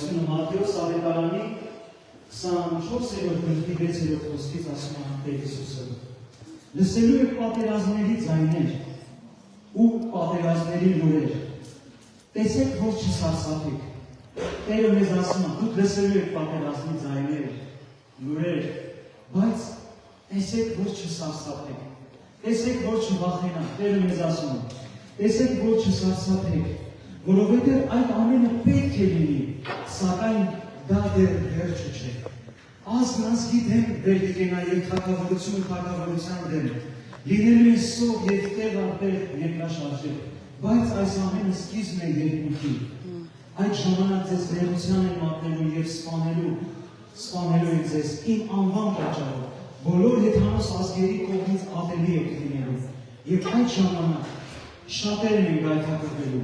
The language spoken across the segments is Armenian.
վկայությունը Մատթեոս ավետարանի 24-րդ գլխի 6-րդ խոսքից ասում է Տեր Հիսուսը. լսելու եք պատերազմների ձայներ ու պատերազմների լուրեր, տեսեք, որ չսարսափեք։ Տերը մեզ ասում է, դուք լսելու եք պատերազմի ձայներ, լուրեր, բայց տեսեք, որ չսարսափեք, տեսեք, որ չվախենաք։ Տերը մեզ ասում է, տեսեք, որ չսարսափեք, որովհետև այդ ամենը պետք է լինի, սակայն դա դեռ վերջը չէ։ Ազգն ազգի դեմ վեր կգնա և թագավորությունը թագավորության դեմ, լինելու է սով և տեղ արտեղ երկրաշարժեր, բայց այս ամենը սկիզբն է երկնքի։ Այդ ժամանակ ձեզ նեղության են մատնելու և սպանելու են ձեզ իմ անվան պատճառով, բոլոր հեթանոս ազգերի կողմից ատելի եք լինելու, և այդ ժամանակ շատերն են գայթակղվելու,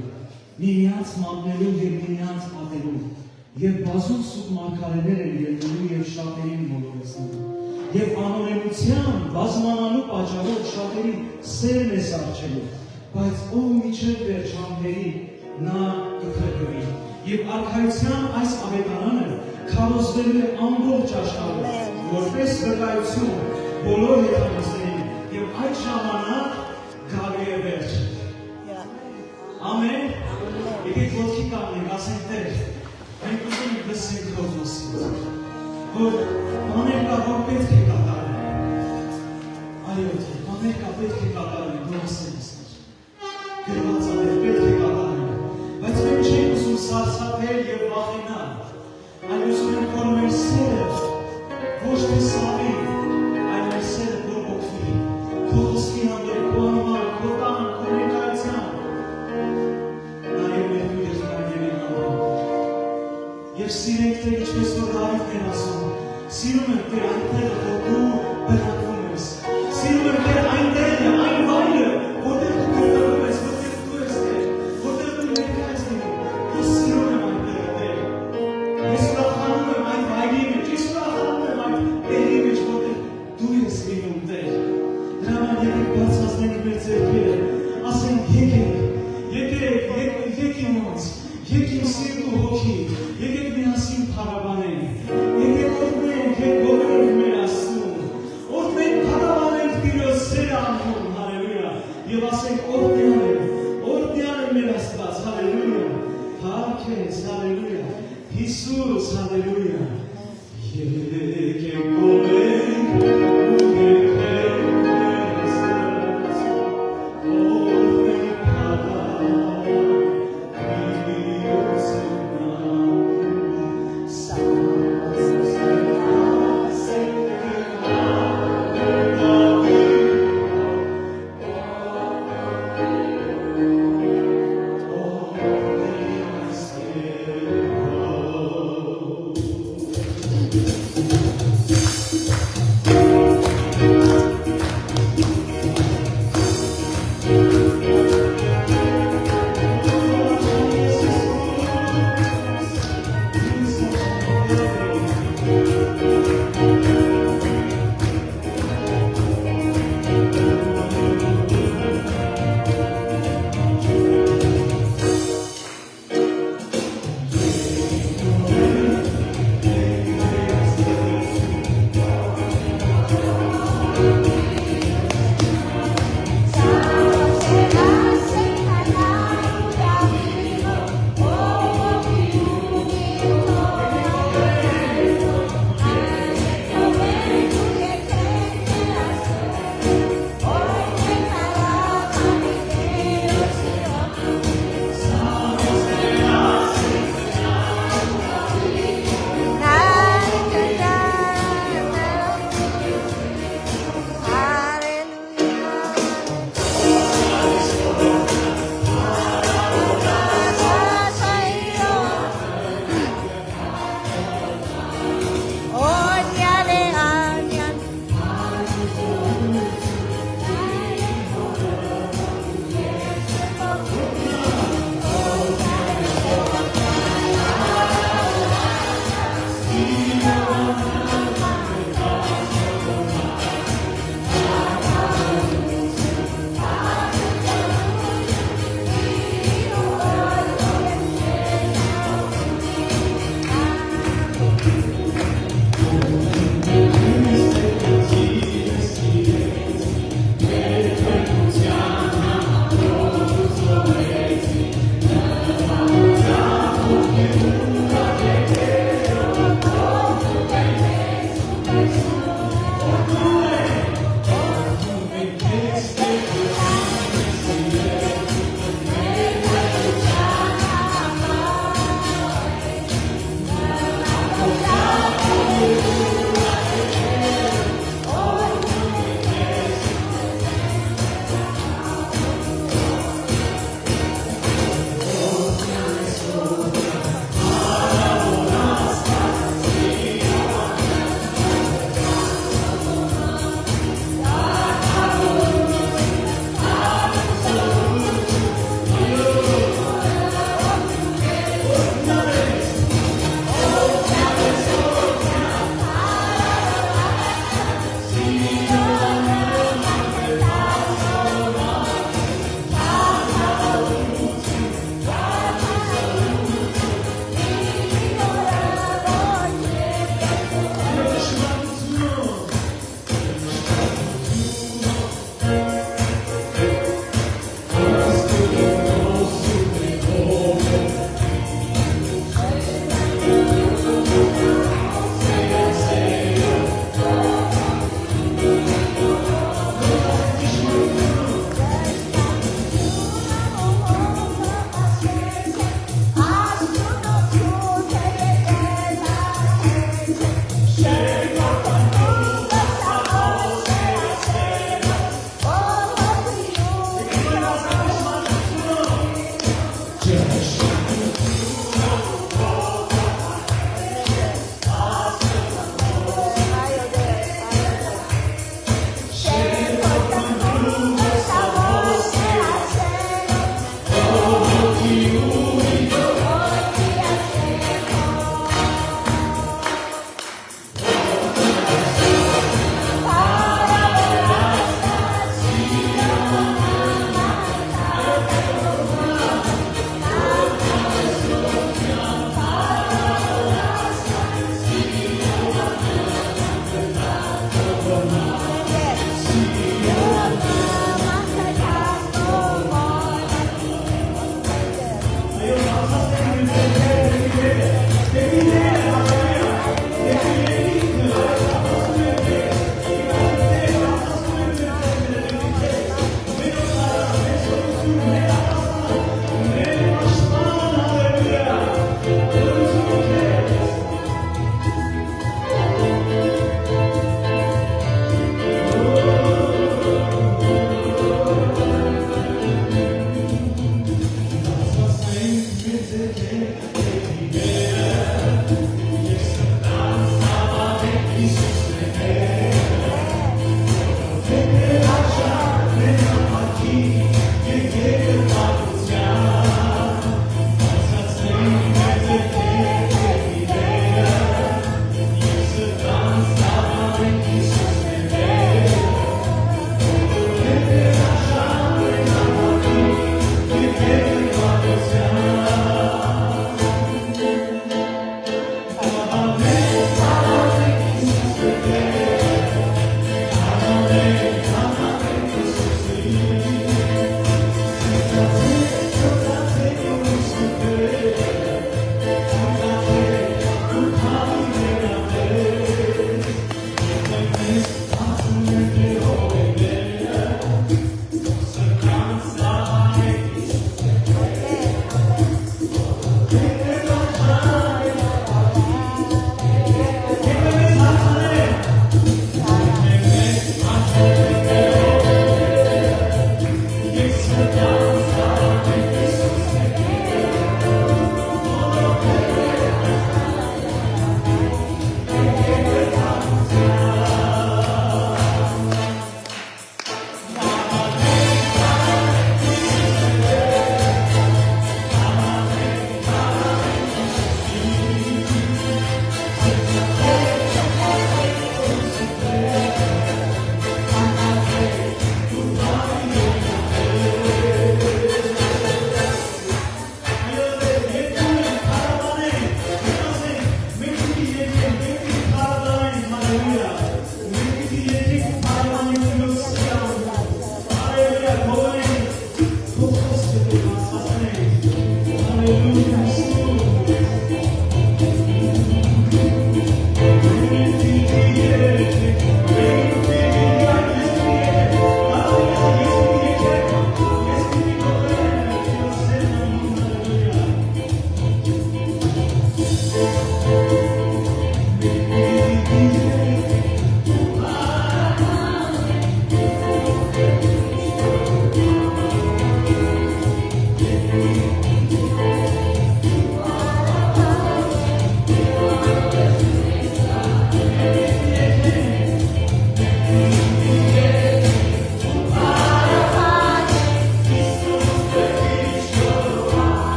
միմյանց մատնելու և միմյանց ատելու, և բազում սուտ մարգարեներ են ելնելու և շատերին մոլորեցնելու, և անօրենության բազմանալու պատճառով շատերին սերն է սառչելու, բայց ով մինչև վերջ համբերի նա կփրկվի, և արքայության այս ավետարանը քարոզվելու է ամբողջ աշխարհում, որպես վկայություն բոլոր հեթանոսներին, և այդ ժամանակ գալու է վերջը։ Ամեն։ Եկեք ոտքի կանգնենք, ասենք Տեր, մենք ուզում ենք լսենք քո խոսքը, որ բաներ կա, որ պետք է կատարենք։ Այո, բաներ կա, պետք է կատարենք, որ ասենք գրված է, պետք է կատարենք, բայց մենք չենք ուզում սարսափել և վախենալ, այլ ուզում ենք, որ մեր սերը ոչ թե սավի, այլ մեր սերը որ օգնի, քո խոսքի հանդեպ, քո անմար, քո տան, քո ներկայության, նաև մեր երեխաների համար։ Եվ սիրենք Տեր, ինչպես որ Դավիթն էր ասում, սիրում եմ Տեր այնտեղ, որ դու բնակվում ես, սիրում եմ Տեր այնտեղը, այն վայրը, որտեղ դու գտնվում ես, որտեղ դու ես Տեր, որտեղ դու ներկայ ես լինում, ես սիրում եմ այնտեղը Տեր, ես ուրախանում եմ այդ վայրի մեջ, ես ուրախանում եմ այդ տեղի մեջ, որտեղ դու ես լինում Տեր։ Դրա համար եկեք բարձրացնենք մեր ձեռքերը, ասենք եկեք իմ ոնց, եկ իմ սիրտ ու հոգի, եկեք միասին փառաբանենք, եկեք օրհնենք և գովենք մեր Աստծուն, օրհնենք փառաբանենք Տիրոջ սերը անուն, հալելույա, և ասենք օրհնյալ է մեր Աստված, հալելույա, փառք քեզ, հալելույա, Հիսուս, հալելույա, եկեք գովենք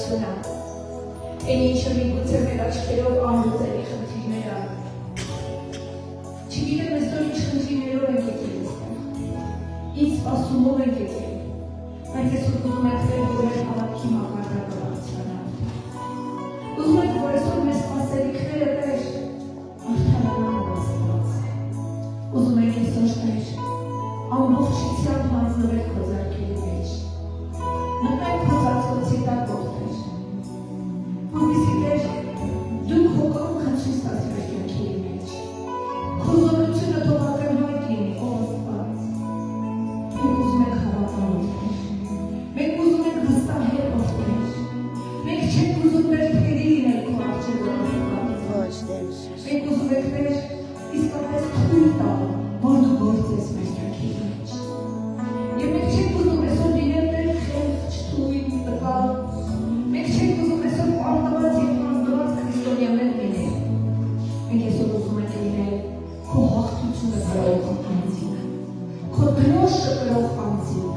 հարություն է։ Այն ինչը միգուցե մեր աչքերով անլուծելի խնդիրներ է։ Չգիտեմ այսօր ինչ խնդիրներով ենք եկել այստեղ։ Ինչ սպասումով ենք եկել։ Մենք այսօր ուզում ենք թել, որ մեր հավատքի մակարդակը բարձրանա։ Ուզում ենք, որ այսօր մեր սպասելիքները Տեր արդարանան Աստված։ Ուզում ենք այսօր Տեր ամբողջությամբ հանձնվել քո ձեռքերի մեջ։ Մտնենք քո ծածկոցի տակ Տեր։ Որպեսզի Տեր դու քո կամքը ցույց տաս մեր կյանքի մեջ։ Քո զորությունը թող ակնհայտ լինի, ո Աստված։ Մենք ուզում ենք հավատալ Տեր։ Մենք ուզում ենք վստահել Տեր։ Մենք չենք ուզում մեր թերի լինել քո առջև Աստված։ Մենք ուզում ենք Տեր իսկապես թույլ տալ, որ դու գործես մեր կյանքի մեջ։ Եվ մենք չենք ուզում այսօր լինել Տեր խելք, չթույլ, տկար։ Մենք չենք ուզում այսօր պարտված և հանձնված քրիստոնյաներ լինել։ Մենք այսօր ուզում ենք լինել քո հաղթությունը կրող անձինք, քո դրոշը կրող անձինք,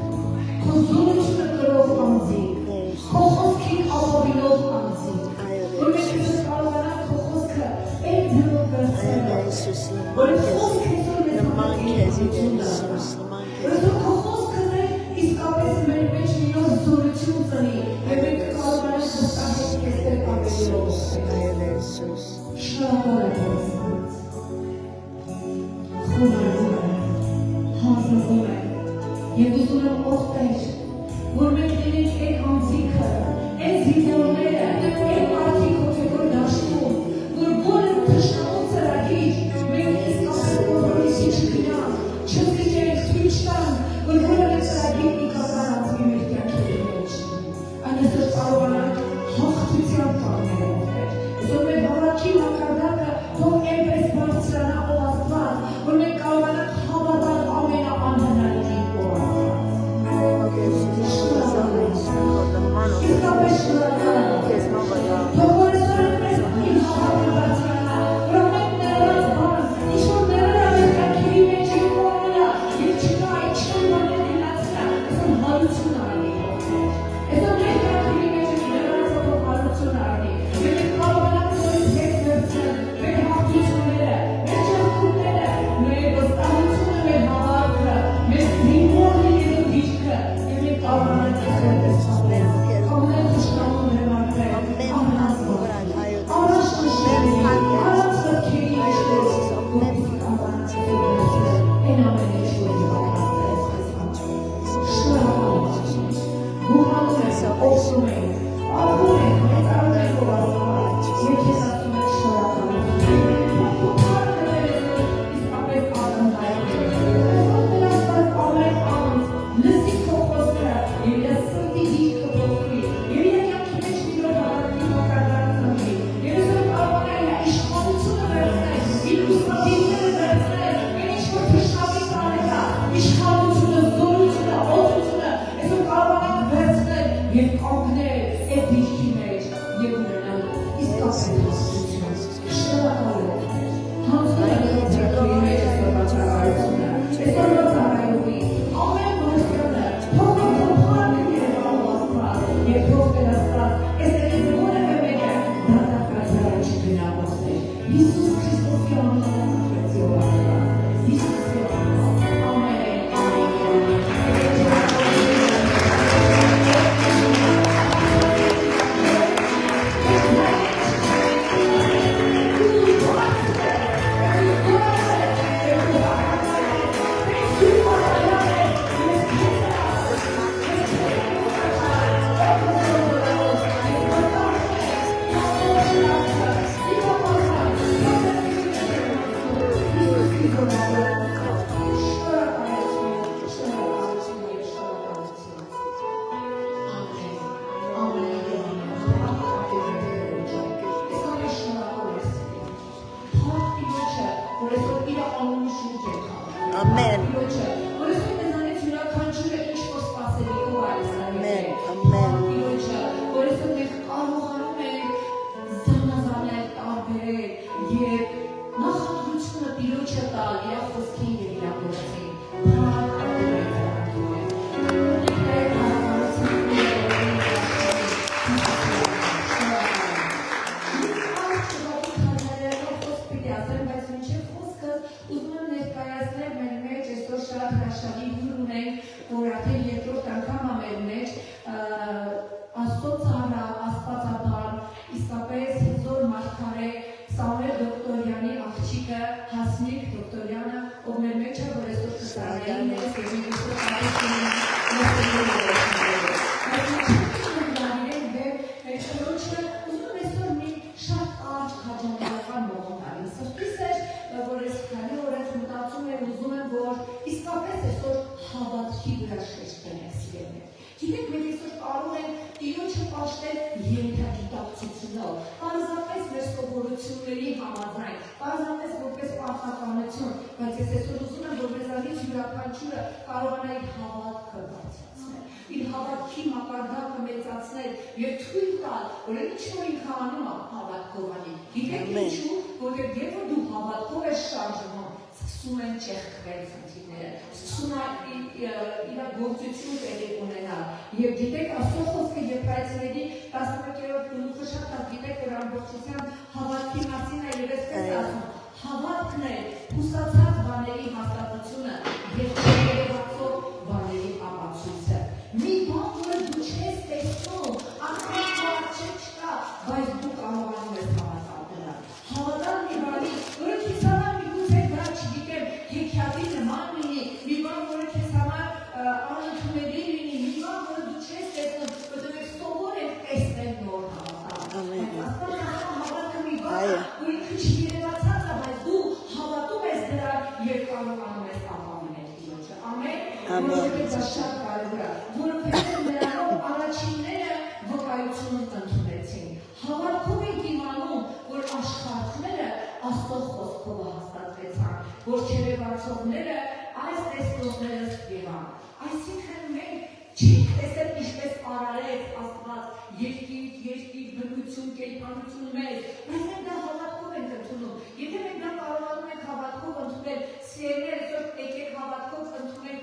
քո զորությունը կրող անձինք, քո խոսքին ապավինող անձինք, որ մենք այսօր կարողանանք քո խոսքը այդ ձևով վերցնել, որ այդ խոսքը այսօր մեզ համակերպություն դառնա, որ այսօր քո խոսքը իսկապես մեր մեջ մի նոր զորություն ծնի, և մենք կարողանանք վստահել քեզ Տեր ավելիով։ Շնորհակալ եմ Աստված։ Խոնարհվում եմ, հանձնվում եմ և ուզում եմ ով Տեր, որ մենք լինենք այդ անձինքը, այդ զինվորները, այդ մարդիկ հոգևոր դաշտում, որ բոլոր թշնամու ծրագիր մենք իսկապես կողմից չգնանք, չզիջենք, ցույց տանք, որ բոլոր այդ ծրագիրն կատարածվի մեր կյանքի մեջ։ Այսօր կարողանանք հաղթությամբ կանգնել Տեր։ Այսօր մեր հավատքի մակարդակը թող այնպես բարձրանա ով Աստված, որ մենք կարողանանք հավատալ ամենաանհնարինին ով Աստված։ Իսկապես շնորհակալ եմ։ Թող որ այսօր այնպես իմ հավատքը բարձրանա, որ ամեն ներած բան, ինչ որ ներել է մեր կյանքի մեջ և մոռանա, և չկա, ինչ որ բաներ դիմացնա, այսօր հարություն արնի ով Տեր։ Այսօր մեր կյանքի մեջ ներած ով հարություն արնի, և մենք կարողանանք նորից հետ վերցնել մեր հաղթությունները, մեր ճարպումները, մեր վստահությունը, մեր հավատքը, մեր զինվոր լինելու դիրքը, և մենք կարողանանք այսօր տեսնել ամեն թշնամու մեր մարդը, անհասնորեն, առաջ նշելի, առաջ սրքերի իշխես, որպեսզի կարողանանք այն ամեն ինչ, որ դեպակացրեց Աստված։ Շնորհակալ եմ, գոհանում եմ, օգնում եմ, աղում եմ, մեծարում եմ ով Աստված, և քեզ ասում եմ շնորհակալություն։ Քո փառքը Տեր իսկապես ակնհայտ է։ Այսօր Տեր Աստված ամեն անձ լսի քո խոսքը, և իր սրտի դիրքը փոխվի, և իր կյանքի մեջ մի նոր հավատքի մակարդակ ծնվի, և այսօր կարողանա իր իշխանությունը վերցնել, իր ուսմասիրները վերցնել, այն ինչ որ թշնամին տանել է, իշխանությունը, զորությունը, օծությունը, այսօր կարողանանք վերցնել և կանգնել այդ դիրքի մեջ և ունենալ իսկապես հաստություն։ Շնորհակալ եմ Տեր։ Հանձնում եմ քո ձեռքերի մեջ այսօրվա ծառայությունը, այսօրվա ծառայողի, ամեն մարդկանը, թող քո փառքը երևա ով Աստված, և թող Տեր Աստված, այստեղից որևէ մեկը դատարկ կայացարան չգնա ով Տեր։ Հիսուս Քրիստոսի անունով աղոթեցի ով Աստված, Հիսուսի անունով, ամեն, ամեն, ամեն։ իրոջը պաշտել ենթագիտակցությունով, պարզապես մեր սովորությունների համաձայն, պարզապես որպես պարտականություն, բայց ես այսօր ուզում եմ, որ մեզանից յուրաքանչյուրը կարողանա իր հավատքը բարձրացնել, իր հավատքի մակարդակը մեծացնել եւ թույլ տալ, որ ինչ որ ինքը անում է հավատքով անի։ Գիտեք ինչու, որտեղ երբ որ դու հավատքով ես շարժվում, սկսում են ճեղքվել խնդիրները, սկսում է իր գործություն տեղի ունենալ։ Եվ գիտեք, Աստծո խոսքը Եբրայեցիների 11-րդ գլուխը շատ լավ գիտեք, որ ամբողջությամբ հավատքի մասին է եւ այսպես ասում. հավատքն է հուսացած բաների հաստատությունը եւ չերևացող բաների ապացույցը։ Մի բան, որը դու չես տեսնում, անկախ չկա, բայց դու կարողանում ես հավատալ դրան։ Հավատալ մի բանի, որը քեզ համար միգուցե դա չգիտեմ, հեքիաթի նման լինի, մի բան, որը քեզ համար անընդունելի լինի, մի բան, որը դու չես տեսնում, որտեղ սովոր եք տեսնել նոր հավատալ։ Հավատքը մի բան, որ ինքը չերևացած է, բայց դու հավատում ես դրան եւ կարողանում ես ապավինել Տիրոջը։ Ամեն։ Որովհետեւ դա շատ կարևոր է, որովհետեւ նրանով առաջինները վկայություն ընդունեցին։ Հավատքով ենք իմանում, որ աշխարհները Աստծո խոսքով հաստատվեցան, որ չերևացողները այս տեսնողները եղան։ Այսինքն մենք չենք տեսել ինչպես արարեց Աստված երկիր, բնություն, կերպարություն մեզ, բայց մենք դա հավատքով ենք ընդունում։ Եթե մենք դա կարողանում ենք հավատքով ընդունել, սիրելիներ, այսօր եկեք հավատքով ընդունենք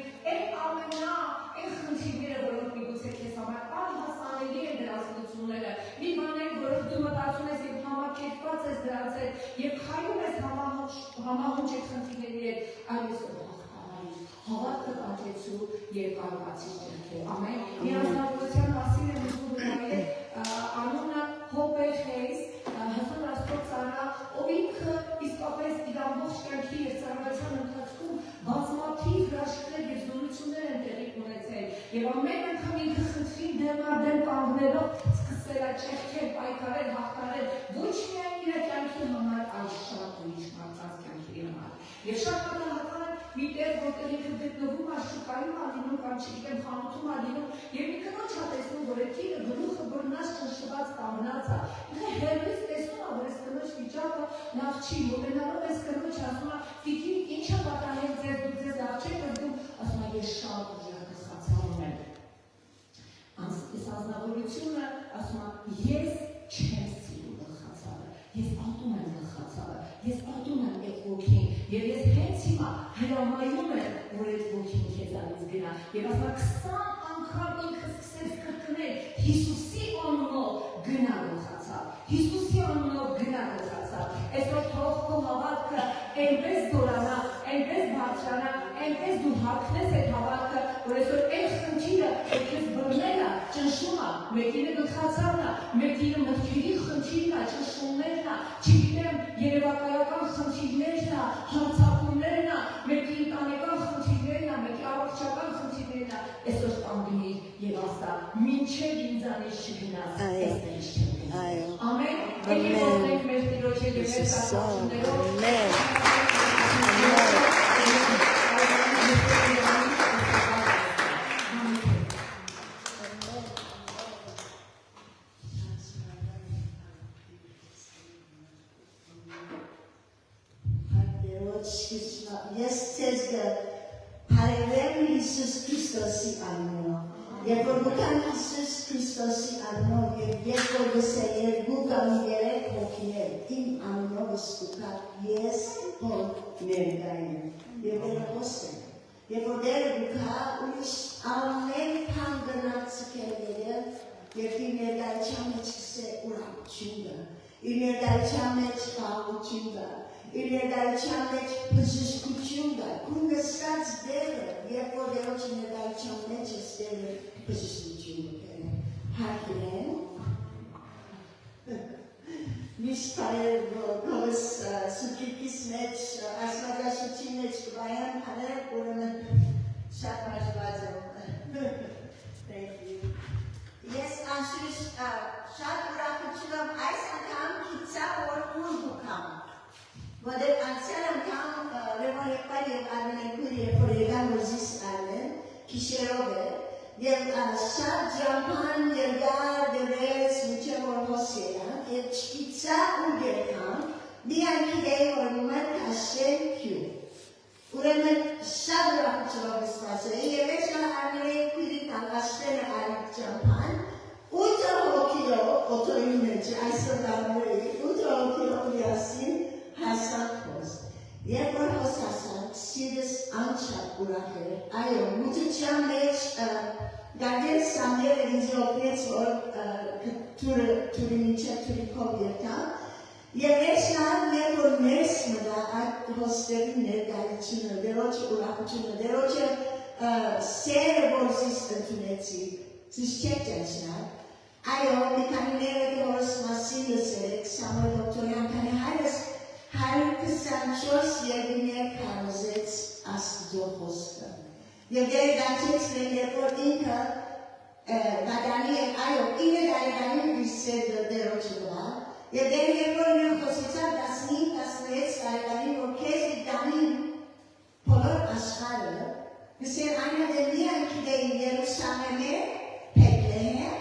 այն խնդիրները, որոնք միգուցե քեզ համար անհասանելի են դրանց լուծումները, մի բաներ, որոնք դու մտածում ես եւ համակերպված ես դրանց հետ եւ քայլում ես համահունչ այդ խնդիրների հետ, այլևս հավատքը աճեցու եւ կարողացի դրել։ Ամեն։ Միասնավորության մասին եմ ուզում նայել անունը Հոբեխեյս, հզոր Աստծո ծառա, ով ինքը իսկապես իր ամբողջ կյանքի եւ ծառայության ընթացքում բազմաթիվ հրաշքներ եւ զորություններ են տեղի ունեցել եւ ամեն անգամ ինքը խնդրի դեմ կանգնելով սկսել է ճեղքել, պայքարել, հաղթարել ոչ միայն իր կյանքի համար, այլ շատ ուրիշ մարդկանց կյանքի համար։ Եվ շատ պատահական է մի տեղ, որտեղ ինքը գտնվում է շուկայում ալինում կամ չգիտեմ խանութում ալինում եւ ինքը ոչ է տեսնում, որ այդ կինը գլուխը բռնած ճնշված կանգնած է։ Ինքը հերվից տեսնում է, որ այս կնոջ վիճակը լավ չի, մոտենալով այս կնոջ ասում է, «Տիկին, ինչ է պատահել ձեզ, դուք ձեզ լավ չեք զգում», ասում է, «Ես շատ ուժեղացած եմ»։ Այս ազնվորությունը ասում է, «Ես չեմ սիրում գլխացավը, ես ատում եմ գլխացավը, ես ատում եմ այդ ոգին, եւ ես հենց հիմա հրամայում եմ, որ այդ ոգին քեզանից գնա»։ Եվ ասում է, 20 անգամ ինքը սկսեց կրկնել, Հիսուսի անունով գնա գլխացավ, Հիսուսի անունով գնա գլխացավ։ Այսօր թող քո հավատքը այնպես զորանա, այնպես բարձրանա, այնպես դու հագնես այդ հավատքը, որ այսօր այդ խնդիրը քեզ բռնել է, ճնշում է, մեկինը գլխացավն է, մեկինը մտքերի խնդիրն է, ճնշումներն է, չգիտեմ, երևակայական խնդիրներն է, հարցակումներն է, մեկի ընտանեկան խնդիրներն է, մեկի առողջական խնդիրներն է, այսօր կանգնի եւ ասա, մինչեւ ինձանից չգնաս, այսպես չեմ գնա։ Ամեն։ Եկեք մեր Տիրոջ հետ մեր ծառայություններով։ Ես ցեզ հարևեմ Հիսուս Քրիստոսի անունով։ Երբ որ գան Հիսուս Քրիստոսի անունով եւ երբ որ գսե երկու կամ երեք հոգիներ իմ անունով ստուգա ես հոր ներկայեմ եւ երոսեմ։ Երբ որ դերը գա ուրիշ ամեն բան գնացքերը եւ իմ ներկայության մեջ կսե ուրախությունը։ Իմ ներկայության մեջ աղոթությունը իր ներկայության մեջ բժշկություն կա, ու նստած դերը, երբ որ Տիրոջ ներկայության մեջ ես դերը բժշկություն կա։ Հարգեն, միշտ կարել գոս սուկիկիս մեջ, ասմադաշության մեջ կվայան հարել, ուրեմն շատ մաշված եմ։ Thank you. Ես անշուշ շատ ուրախություն եմ այս անգամ կիցա որ ուր գուկամ։ Որտեղ անցյալ անգամ Լևոն եղբայր եւ Արմեն քույրը որ եկան ոզիս արմեն քիշերով է եւ շատ ջամփան երգար today or Marta Shenku. Ուրեմն շատ ուրախությունով սպասել եւ ես արմենի քույրիկան աշտերը արիճամփան 8 հոգիով օտոյի մեջ այսօր դառնալի 8 հոգիով միասին հասանքոս եւ որ հոսասան սիրս անչափ ուրախ էր այո մուտիչան մեջ դարձել սամերը ինձ օգնեց որ թուրի միջև թուրի կոմպյուտա Եվ ես նայում եմ, որ մեզ մտա այդ հոստերի ներկայությունը, դերոջը ուրախությունը, դերոջը սերը, որ զիս ընդունեցիք, զիս չեք ճանչնալ, այո, մի քանիները դորս մասին լսեք, Սամուել դոկտորյան, քանի հայրս 124 երկիներ քարոզեց Աստծո խոսքը։ Եվ դարձեց երբ որ ինքը դադանի է, այո, 9 տարեկանի դիսեր դերոջը դրա, Եվ դեր երբ որ նույն խոսեցավ 15-16 տարեկանի որ քեզ դանին բոլոր աշխարհը գսեր այնուհետև միայն գիտեին Երուսաղեմը, Փետրեհը,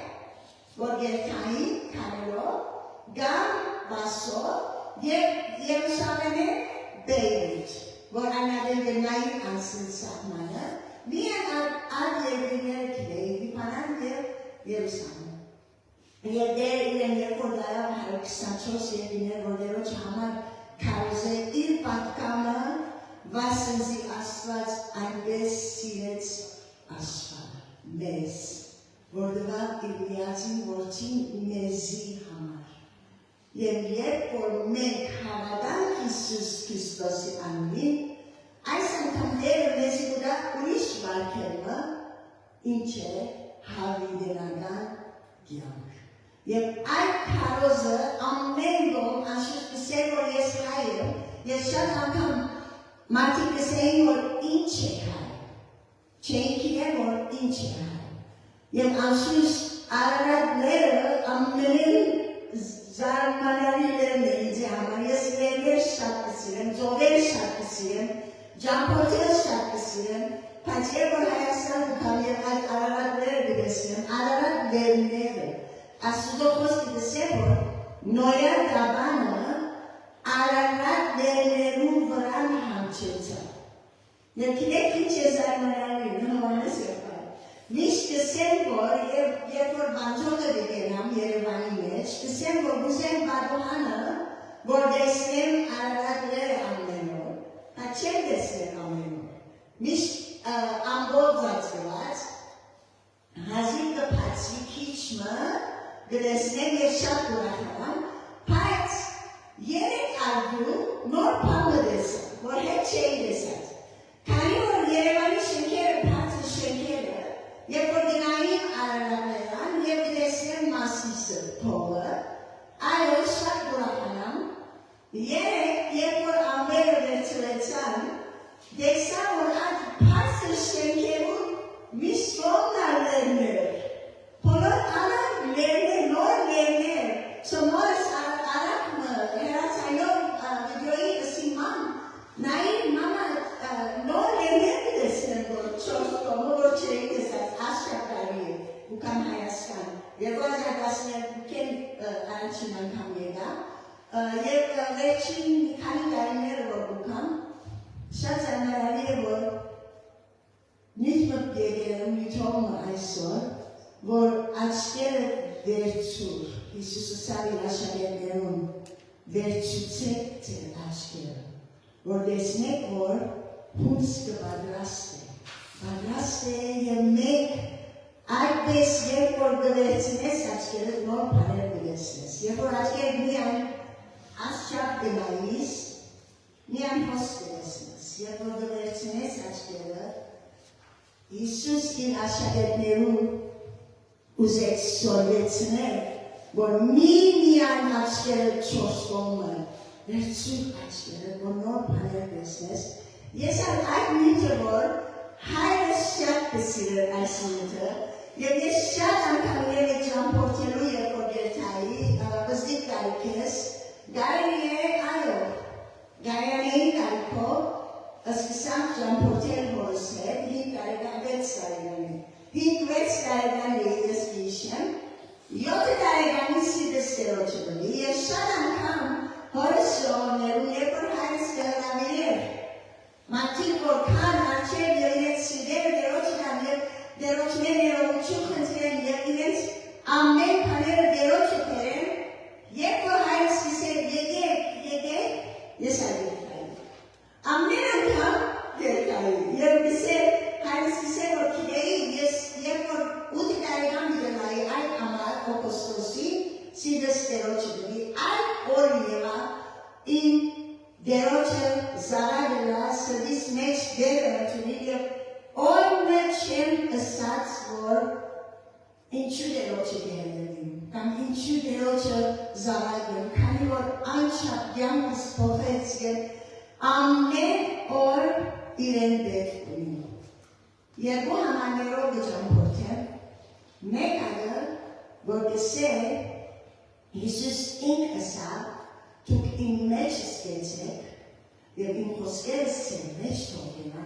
որ երկային քարերով գամ Բասո եւ Երուսաղեմը Բեյրութ, որ այնուհետև նային անցնել սահմանը, միայն այդ երկրները գիտեին Լիբանան եւ Երուսաղեմ Եվ դեր իրեն երբ որ դարավ 124 երկիներ, որ դերոջ համար քարոզե իր պատկամը վասնզի Աստված այնպես սիրեց աշխարհը, մեզ, որ դվավ իր միածին որդին մեզի համար։ Եվ երբ որ մենք հավատանք Հիսուս Քրիստոսի անունին, այս անգամ դերը մեզի կուտա ուրիշ վարքերմը, ինչ է հավիդենական կյանք։ Եվ այդ քարոզը ամեն գոմ անշուշտ կսեր որ ես հայ եմ, ես շատ անգամ մարդիկ կսեին որ ինչ է հայ, չէին գիտեն որ ինչ է հայ։ Եվ անշուշտ Արարատները ամենին զարմանալի լերն է ինձ համար, ես լերներ շատ կսիրեմ, ձողեր շատ կսիրեմ, ջամփորդել շատ կսիրեմ, բայց երբ որ Հայաստան կգամ եւ այդ Արարատները կտեսնեմ, Արարատ լերները Աստծո խոսքը դասեր որ նոյա դաբանը Արարատ լերներու վրա հանգեցա։ Եվ գիտեք ինչ է զարմանալի, նմանես եղբայր։ Միշտ կսեմ որ երբ որ բանջողը դգենամ Երևանի մեջ, կսեմ որ գուզեմ բադոհանը, որ դեսնեմ Արարատ լերը ամենոր, բայց չեմ դեսնեմ ամենոր։ Միշտ ամբողջ ծածկված, հազիվ կփացի քիչմը Գրեսնեմ և շատ ուրախանամ, բայց երեք արդու նոր պամը դեսա, որ հետ չէի դեսած։ Քանի որ Երևանի շենքերը բացը շենքերը, երբ որ գնային Արարատներան և դեսնեմ Մասիսը փողը, այո շատ ուրախանամ, երբ որ ամբերը վերցրեցան, դեսա որ այդ բացը շենքերում մի սոննալերներ, բոլոր անան լերներ, նոր լերներ, սոմորս արակմը, հերացայով վիդյոյի ըսիման, նային մամա նոր լերներ կտեսնեմ, որ չորս կոմը, որ չէի տեսած, աշխապարի է, ուկան Հայաստան, 2012 առաջին անգամ եկա, և վերջին քանի տարիները որ ուկան, շատ զարմանալի է, որ նիթմըտ եկել նիթոմը այսօր, որ աչքերը վերցուր, Հիսուսը սարի աշակերտներուն վերցուցեք ձեր աչքերը, որ տեսնեք, որ հունց կպատրաստ է և մեկ այդպես երբ որ գվերցնես աչքերը նոր պարեր գվերցնես, երբ որ աչքերը միայն ասչապ գնայիս, միայն հոսք գվերցնես, երբ որ գվերցնես աչքերը, Հիսուս իր աշակերտներուն ուզեց սորվեցնել, որ միայն աչքերը չորս կողմը, վերցուր աչքերը, որ նոր պաներ տեսնես, ես այդ նյութը, որ հայրս շատ կսիրեր այս նյութը, և ես շատ անգամ եղի ճամփորդելու երբ որ երթայի, բզդիկ կարիքես, գարելի է, այո, գարյանեի կարիքով, սկսանք ճամփորդել հորս հետ, 5 տարեկան 6 տարեկանի, 5-6 տարեկանի ես գիշեմ, 7 տարեկանի սիրտս տերոջը բնի, և շատ անգամ հորս շողներում և Deroce zaragela sădis meci dere turile oyne çem esat vor inçu deroce derelim. Cam inçu deroce zaragel kani vor ançak yam ispovetsgen amme or irendet kunim. Yergo hamanero gecam portem mekada vorgese Jesus in esat tuk in meches getek, der in Hoskeres Zermesch togena,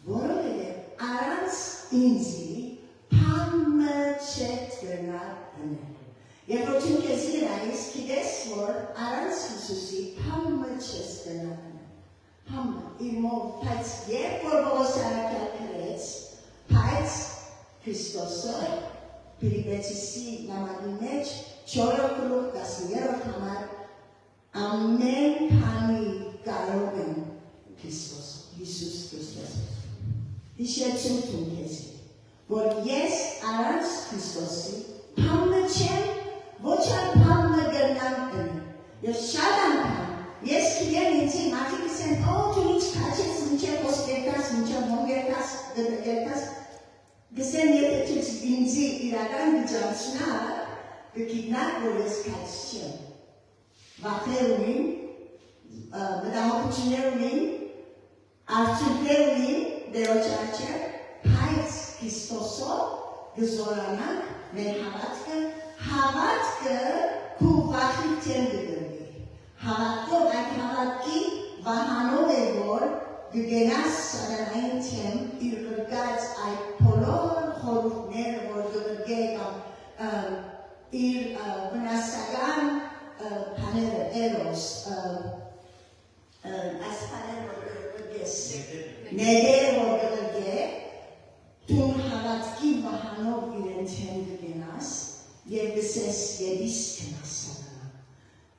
vorogede arans inzi pammechet gernatene. Yerrotin kezirais kides vor arans hususi pammeches gernatene. Pamme imo pats yer korbosara kalkrets, pats Christosor, piribetisi namadimech, chorokuluk kasiyero kamar, Amen pani garogen Christus, Jesus Christus. Işetçim kesi. Vor yes arans Christusi, pammecem, voçan pamme gernantene. Yaşadan pam, yes kliyenci, matik sen o tu hiç kaçes, niçe posтерkas, niçe mongerkas, gerkas. Gesen yeteçim inci iradan bicansına, gekidnak voles kaçışım. Vaterumin, Madamokuchinerumin, Archiplerumin, Derochacher, Pais Christoso, Gezoranak, Menhavatke, Havatke, Kuvachitendegeri. Havatko, Havatki, Vahanovevor, Gegenas Sadanaintem, Irgats, I Polor, Horufner, Vorgegam, Benasagan, Panel Eros, as Panel Neder Orgage, Tun Havatki Vahanov Irentendinas, Yevises Yeviskenas.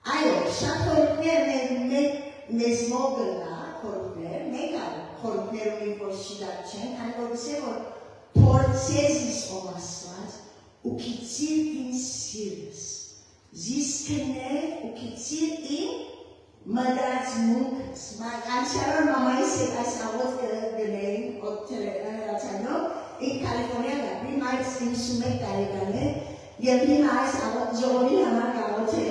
Ayo, Shatorkner Mesmogela, Korkner, Megal, Korkner Universidachen, and Observer, Portezis Omasvat, Ukitsir in Sirius. Ziskene ukitsir in madats munkas. I'm sure Mama said I saw the name of Teletano in California. We might seem to make Taligane. Yet we might have Jovi Hamakaote.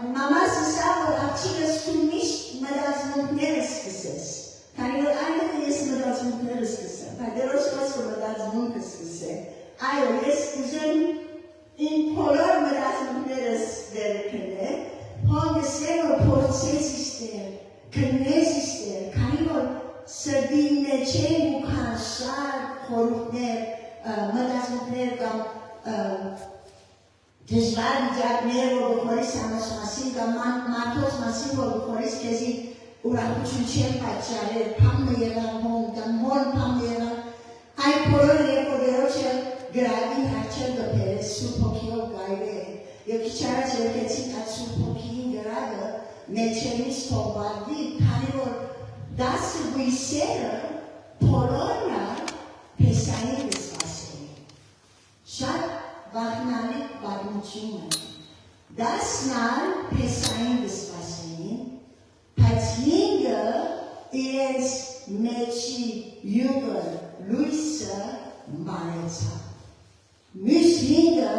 Mama Susavo Achilas to Mish Madats Munkeres. Can you either yes Madats Munkeres? But there was also Madats Munkas. I always in Polar Meras derkende, Hongesero Portesister, Knesister, Kanor, Sabine Chebukan, Shad, Horufner, Meras Nergam, Tezvan Jagnero, Corisamas Masinga, Matos Masingo, Coris Kesi, Urakuchin Chempachare, Pamela, Home, Damon Pamela, I Polar Lepoderocha. Gravi Hachel the Perez, Supokio Gaive, Yokichara Jelketi at Supoki Garaga, Mechelis Tobavi, Panor, Das we say, Polona, Pesai is Vasili. Shat Vagnani Baguchina. Das Nan Pesai is Vasili. Patinga is Mechi Yuga, Luisa, Mareta. Müslinga,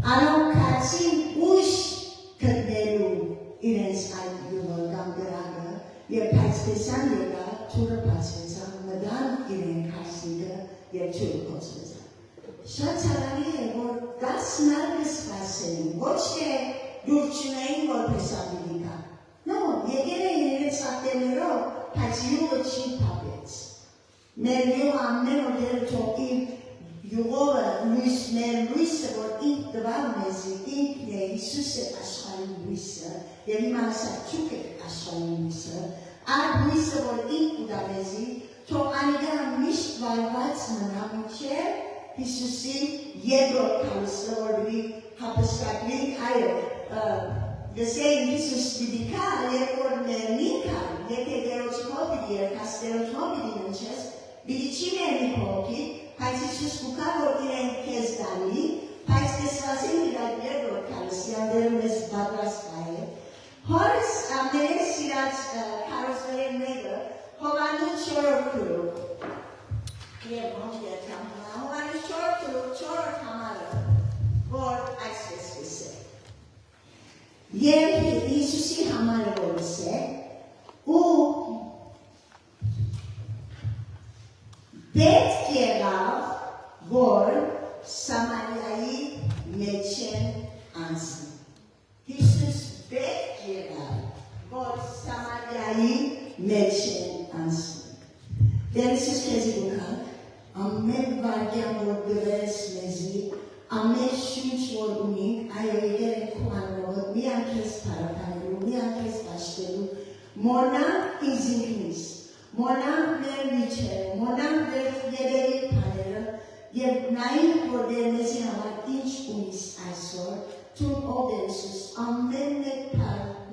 Alokatsin Ush, Kadelu, Ines Ayuval Gambiraga, Yer Patspesanega, Tura Patspesan, Madame Iren Karsiga, Yer Tura Patspesan. Shatarani, or Das Narvis Fasen, watch the Durchinain or Pesabilica. No, Yegere Satemero, Patsiu Chin Puppets. Merio Amen or Del Talking. Yehova Luis or Ink the Valmesi, Ink Suset Ashwani Luisa, Yerima Sachuke Ashwani Luisa, Ad Luisa or Ink Udavesi, To Aniga Mish by Vatsmanam Chair, Hisusi, Yedro Council or the Hapaskatlik Higher. The same Jesus Bidica, Yerkor Nika, Yekerochmobi, Casterochmobi, Bidichine Nipoki. Paisius Bukaro Iren Kesdani, Pais Vasili Radero Calcium, there was Babras Fire. Horace Ameresira Եղած քարոզների մեկը Հովանես 4-րդ եւ Հովանես 4-րդ համարը որ այսպես է եւ Հիսուսի համարը որ է ու պետք եղավ որ Սամարիայի մեջ անցնի Հիսուս պետք եղավ որ Սամարիայի մեջ անցնի դեր Հիսուս քեզի գուքանք ամեն վարկյան որ գրես մեզի ամեն շունչ որ ունենք այո եկեր ենք խոհանով միան քեզ պարականելու միան քեզ պաշտելու մոնանք ինձինքնիս մոնանք մեր միջերը մոնանք մեր երերի պաները եւ նայինք որ դեր մեզի համար ինչ ունիս այսօր թուն ով Հիսուս ամեն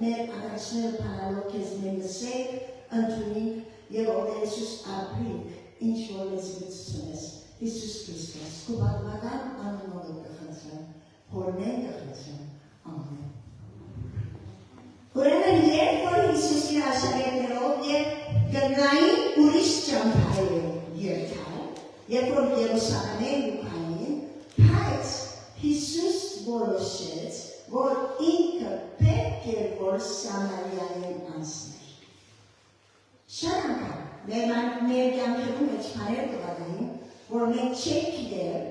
մեր առաջները պարալով քեզ նեմսեք ընդունենք եւ ով Հիսուս ապրինք ինչ որ մեզ գծությունես Հիսուս Քրիստոս կուբարմական անունով կխնդրեմ հորնեն կխնդրեմ ամեն Ուրեմն երբ որ Հիսուսի աշակերտներով եւ գնային ուրիշ ճամփայը երկալ երբ որ Երուսաղեմին ուքային բայց Հիսուս որոշեց որ ինքը պետք է որ Սամարիային անցներ շատ անգամ մեր կյանքում մեջ բաներ կվադային որ մենք չենք գիտեր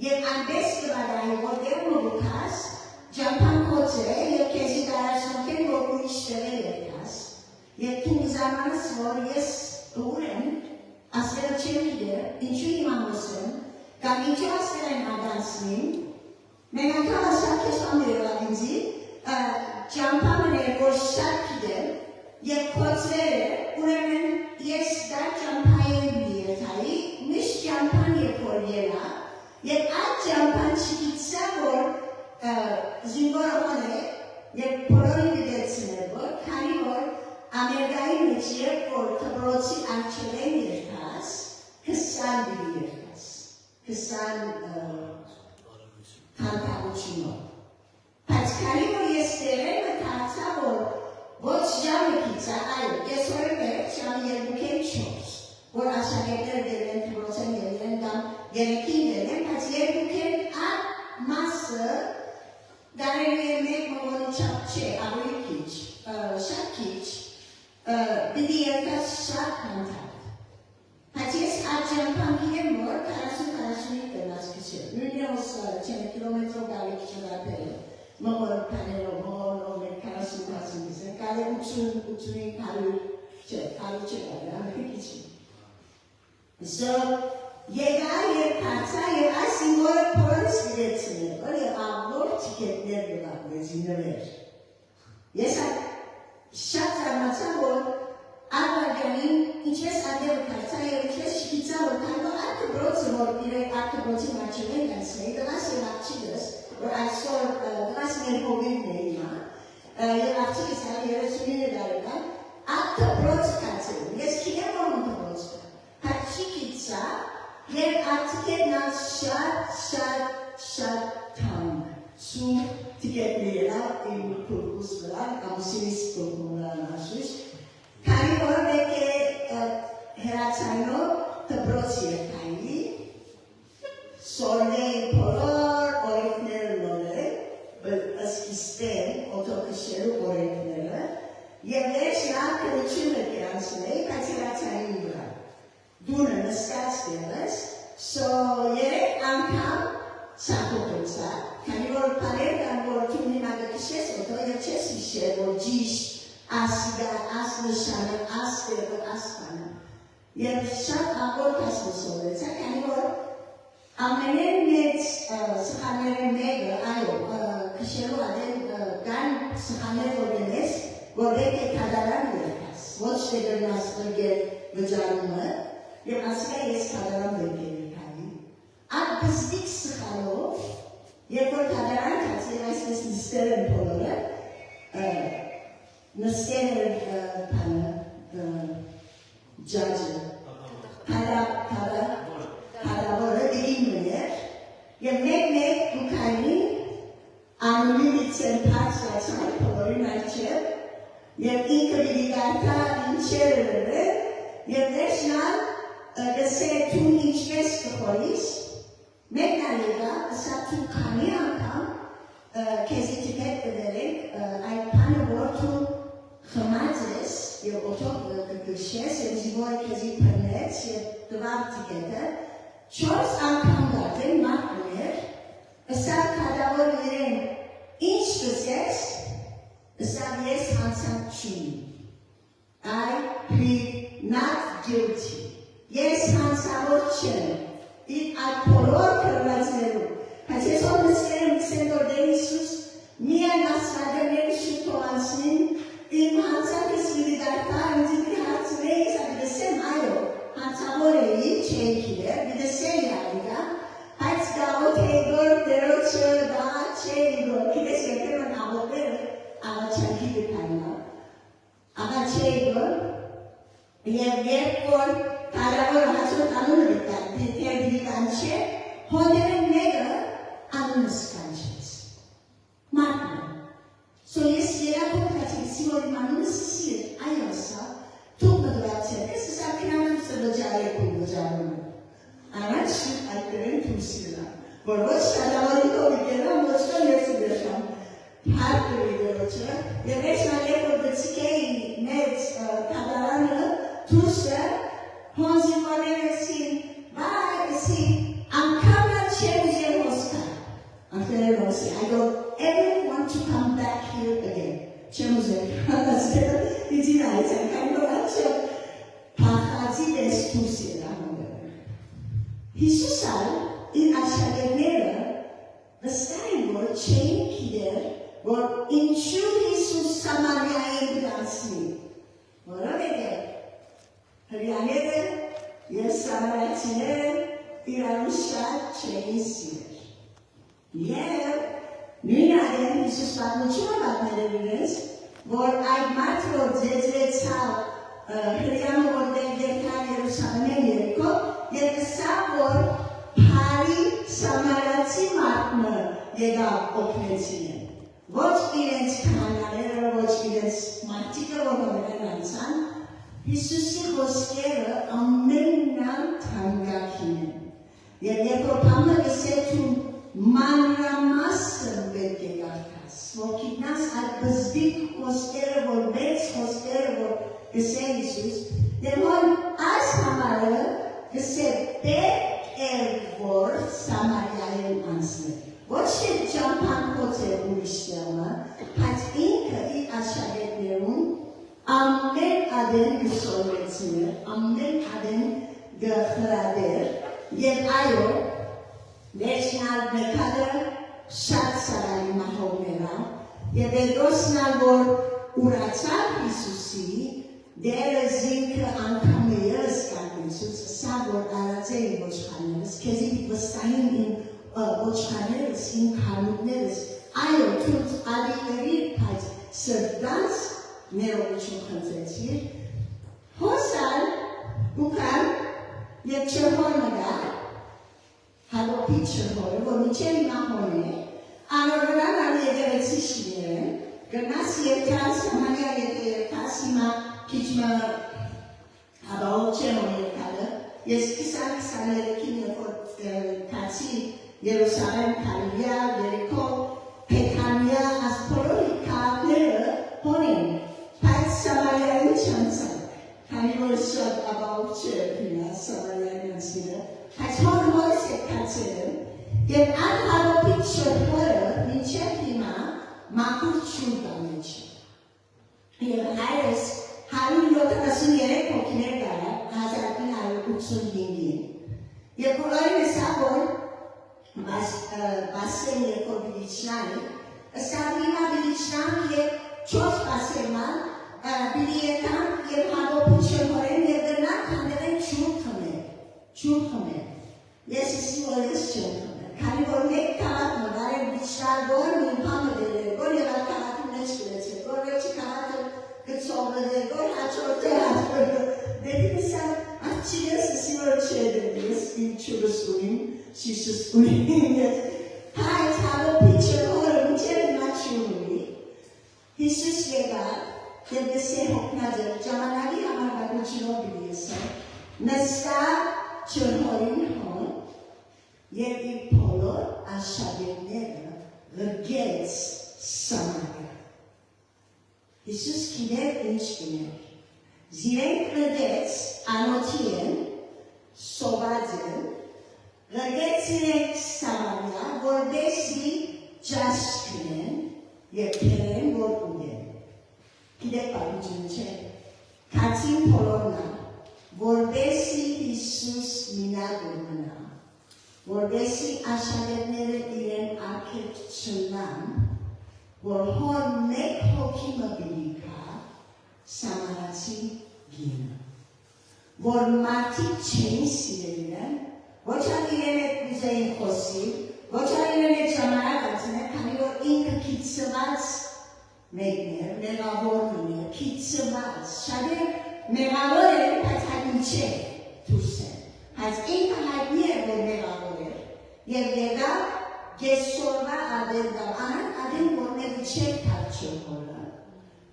եւ այնպես կվադային որ դեր մոդուքաս ճամփան կոծե եւ քեզի դարաշնորհ են որ ուրիշ տեղեր եկաս եւ դու զարմանաս որ ես ուր եմ ասել չեմ գիտեր ինչու իմանոս եմ կամ ինչու ասել եմ ադանսին մենք անգամ ասած ես ամերիկան ինձի ճամփան է որ շատ գիտեր եւ կոծերը ուրեմն ես դա ճամփային դիեթայի միշտ ճամփան եկոր ելա եւ այդ ճամփան չգիտsa որ զինվորական է եւ բոլորի դեցներ որ քանի որ ամերիկայի մեջ երբ որ դպրոցի անջերեն երկաս 20 դի երկաս 20 քանթավությունով բայց քանի որ ես դերել մտածա որ ոչ ժամը գիծա այո ես օրեր չան երկուքեն չոս որ աշակերտներ դերեն դպրոցեն ելեն կամ երեքին դերեն բայց երկուքեն այդ մասը դարելի է մեկ մողոնի չապ չէ ավելի քիչ շատ քիչ պիտի երկաս շատ քանթավ բայց ես այդ ճամփան եմ որ 40-45 տնաս քիչ նույնս չեմ կիլոմետրով գալի քիչարապել մողոր կանելով մողորով մեր 40-50 է կալի 80-85 հարյուր չէ հարյուր չէ գալի ամենի քիչ So եկա եւ կացա եւ այս ինգորը փորձ դեցնել որ աղոր տիկետներ գտնել զիններ ես շատ զարմացա որ աղագանին ինչպես ադեր կացա եւ ինչպես շիծա որ քանո այդ բրոցը որ իրեք այդ բրոցի մաչելեն ասել դրաս լաչիդս որ այսօր դրաս մեր հոբին է հիմա եւ աղջիկս հա 39 տարեկան այդ բրոց կացել ես քիգեմ որ բրոց հաճիկիցա եւ աղջիկն շատ թանկ սու տիկետներա իմ կուրս վրա ամսից կողմնան ասուս քանի որ դեկե հերացանով դպրոցի եկայի սորնեի բոլոր օրենքները նորել ասկիստեն օտոկշելու օրենքները եւ ես լավ քննությունը կյանցնեի բայց հերացանի վրա դունը նստած դերես so երեք անգամ սախոտոցա քանի որ պարեր կան որ թունի նագակիշես օտո եւ չես իշեր որ ճիշտ ասիգա ասնշանը աստերը ասպանը եւ շատ աղոր կասնսովեցա քանի որ ամենեն մեծ սխաները մեկը այո քշելու ադեն կան սխաներ որ դենես որ դեկե կադարան երկաս ոչ թե դրնաս գրգեր վջարումը եւ ասիգա ես կադարան երկեր Այդ բստիկ սխալով, երբ որ կադարան կացել այսպես նստել են բոլորը, նստել են պանը, ջաջը, կադավորը դիրիմն էր, և մեկ դուքանի անունի լիցեն պարս լացան բոլորին այջև, Եվ ինքը պիտի գարտա ինչերը եւ վերջնալ գսե դու ինչպես կխորիս մեկնալիգա ասա դու քանի անգամ քեզի տիպետ կդերեք այդ բանը որ դու խմած ես եւ օտոք կգշես եւ զիվոր քեզի փնեց եւ դվար տիկետը 4 անգամ գարտեն մատներ ասա կադավոր իրեն ինչ կսես ասա ես հանցանք չունի I plead not guilty. Yes, հանցավոր չեմ, իր այդ բոլոր կրվածներում, բայց ես որ նսկերեմ կսենդոր դեր Իսուս, միայն ասրագերների շուտով անցնին, իմ հանցանքս վիրի դարտա, ինձ իպի հարցրեի, ես ապի դեսեմ, այո, հանցավոր էի, չէի կիրեր, բիդեսեի ալիգա, բայց գավոտ էիգոր, դերոչը, դա չէիգոր, կիդես եկերն աղոտերը, աղաչանքի դպայնա, աղաչեիգոր, եւ երբ որ կարավոր հասոտ անունը դիտան, դիտեր դիտան չէ, հոդերը մեկը անունս կանչեց։ Մատնը։ So ես երակոտ կացեցի, որ իմ անունս սիր, այո սա, թուկ մդվացել, ես սա կնանուսը վջարեք ու վջարում։ Առաջ շուտ այդ կրեն թուսիրա, որ ոչ կարավորի կովիկերամ, ոչ կան ես ուդեշամ, հարկրի դերոչը, եւ ես նալեք որ բծիկեի մեծ կադարանը, Թուսը, հոնզիվորերը սին, բայ սին, անգամը չեմ ուզեր հոսկա, անգտերեր հոսի, I don't ever want to come back here again, չեմ ուզեր, հասները, իդին այց, անգամ նորան չեմ, պախածի դես թուսի ռահոները։ Հիսուսալ, իր աշագերները, վստային որ չէին կիդեր, որ ինչու Հիսուս Սամարյային գրանցնի, որովհետև հրյաները և սամարացիները իրարու շատ չէին սիրեր։ Եվ նույն ադեն Հիսուս պատմությունը պատմել իրենց, որ այդ մարդը որ ձեծվեցավ հրյանը որտեղ երկան Երուսաղեմեն երկո, և սա որ փարի սամարացի մարդը եկավ օգնեցին։ Ոչ իրենց քահանաները, ոչ իրենց մարդիկը, որ հոներեն անցան, Հիսուսի խոսքերը ամենաթանկագին են։ Եվ երբ որ բանը գսեթում մանրամասն պետք է կարդաս, որ գիտնաս այդ բզբիկ խոսքերը, որ մեծ խոսքերը, որ գսե Հիսուս, եւ որ այս համարը գսե պետք է որ Սամարիայեն անցնել։ Ոչ թե ճամփանքոց է ուրիշտեղը, բայց ինքը իր աշակերտներուն ամեն ադեն գսորեցներ, ամեն ադեն գխրադեր, և այո, վերջնալ մեկադը շատ սարալի մահողներա, և Պետրոսնալ որ ուրացավ Հիսուսի, դերը զինքը անգամ է ելս կանգնեցուց, սա որ արած է իմ ոչխաներս, քեզի վստահին իմ ոչխաներս, իմ քանուտներս, այո, թուց ադիների բայց սրտանց ներողություն խնդրեցիր, հոսալ ուկան և չրհորը գա, հալոպի չրհորը, որ միջեր մահոն է, անորորան ալ եկեղեցի շիներեն, գնաս երկաս, համանյա երկաս, հիմա քիչմը հաբաղով չեմ on երկալը, ես 20-23-ին երբ որ կացի Երուսաղեմ, Քալիվյա, Երիկո, Փեքանյա, ասպորորի կաղները հոնեն, բայց Սամարիային չանցան, քանի որ շատ աբաղով չէ հիմա Սամարիային անցինը, բայց հորս է կացել եմ, և այդ հալոպի չրհորը մինչև հիմա մաքուր չուն բանիչ է։ Եվ հայրս 173 հոգիներ գարա 1985-ին։ Եվ բոլորին էսա որ բասեն երկոր բիլիչնանի, էսա հիմա բիլիչնան և չոց բասենման, բիլիետան և հալոպի չրհորեն և դրնան կանդերեն չուր խմել։ Ես իսի որ ես չեմ խմել, քանի որ մեկ կաղատ մգարեն բիլիչնան որ մին պամը դերել, որ և այդ կաղատի մեջ կրեցել, որ վերջի կաղատը գծողը դեր, որ հաճորդը հատվորը, դեպի միսան աղջի ես իսի որ չէ դեր, ես իմ չուրս ունիմ, շիշս ունիմ, հայց հալոպի չրհորը մինչև հիմա չուն ունի, Հիսուս եկավ, և նստավ ջրհորին հոն եւ իր բոլոր աշակերտները ղրկեց Սամարիա։ Հիսուս գիտեր ինչ գներ։ Զիրենք ղրկեց անոթի են, սոված են, ղրկեց իրենք Սամարիա, որպեսզի ջաշ կրեն եւ քերեն որ ուտեն։ Գիտեք պատմությունը չէ։ Քացին բոլորնա, որպեսզի Հիսուս մինակ մնա, որպեսզի աշակերտները իրեն արգելք չնան, որ հոր մեկ հոգի մբիլի կա Սամարացի գինը, որ մարդիկ չէին սիրել իրեն, ոչ ալ իրեն հետ ուզեին խոսիլ, ոչ ալ իրեն հետ ժամանակ անցնել, քանի որ ինքը քիծված մեկներ, մեղավորներ, քիծված, շատեր մեղավոր են, բայց հայտնի չէ դուրս են, բայց ինքը հայտնի է, որ մեղավոր էր, եւ եկավ գեսորվա ադերդավ, ադեն որները չեր թարչել հորը,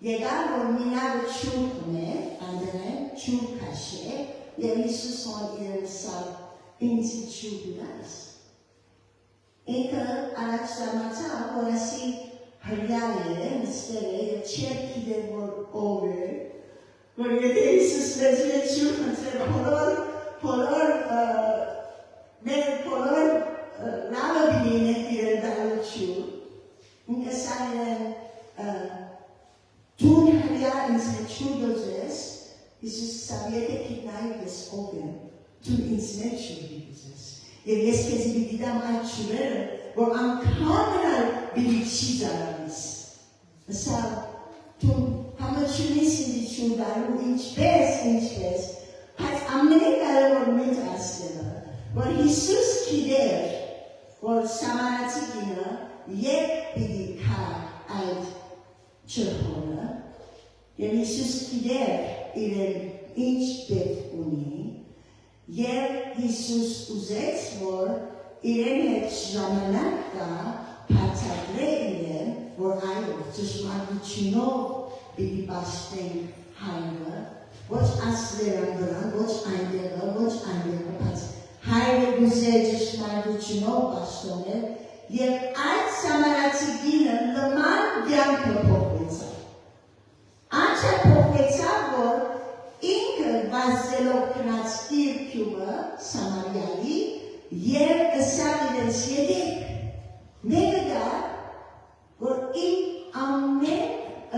եկավ որ մինավը չուր կներ, անդրեն չուր կաշե, եւ Հիսուս հոն իրեն սավ ինձի չուր դուրաս։ Ինքը առաջ զամացավ, որ ասի հրյալ է, նստել է, եւ չեր գիտեր որ ով է, որ եթե Հիսուս լեզու է չուր կնցել, բոլոր լավը բինին է իրեն դալու չուր, ինքը սան իրեն դուն հրյալ ինձ է չուր դոզես, Հիսուս սավ եթե կիտնայի ես ով եմ, դուն ինձ է չուր դոզես, եւ ես քեզ բիդամ այդ չուրերը, որ անգամ նրան բիդի չի զարավիս, սավ դու համաչունիս ինձ չուր դալու ինչպես, բայց ամենի կարևոր մեծ ասելը, որ Հիսուս գիտեր, որ Սամարացի կինը երբ պիտի կա այդ ջրհորը, եւ Հիսուս գիտեր իրեն ինչ պետք ունի, եւ Հիսուս ուզեց, որ իրեն հետ ժամանակ կա բացատրե իրեն, որ այո, ճշմարտությունով պիտի պաշտենք հայրը, ոչ ասլերան դրան, ոչ այնտեղը, բայց հայրը գուզե ճշմարտությունով պաշտոնել, եւ այդ Սամարացի կինը նման կյանքը փոխվեցավ։ Անչափ փոխվեցավ, որ ինքը վազելով գնաց իր գյուղը Սամարիայի եւ ըսավ իրենց եկեք մեկը գա, որ իմ ամեն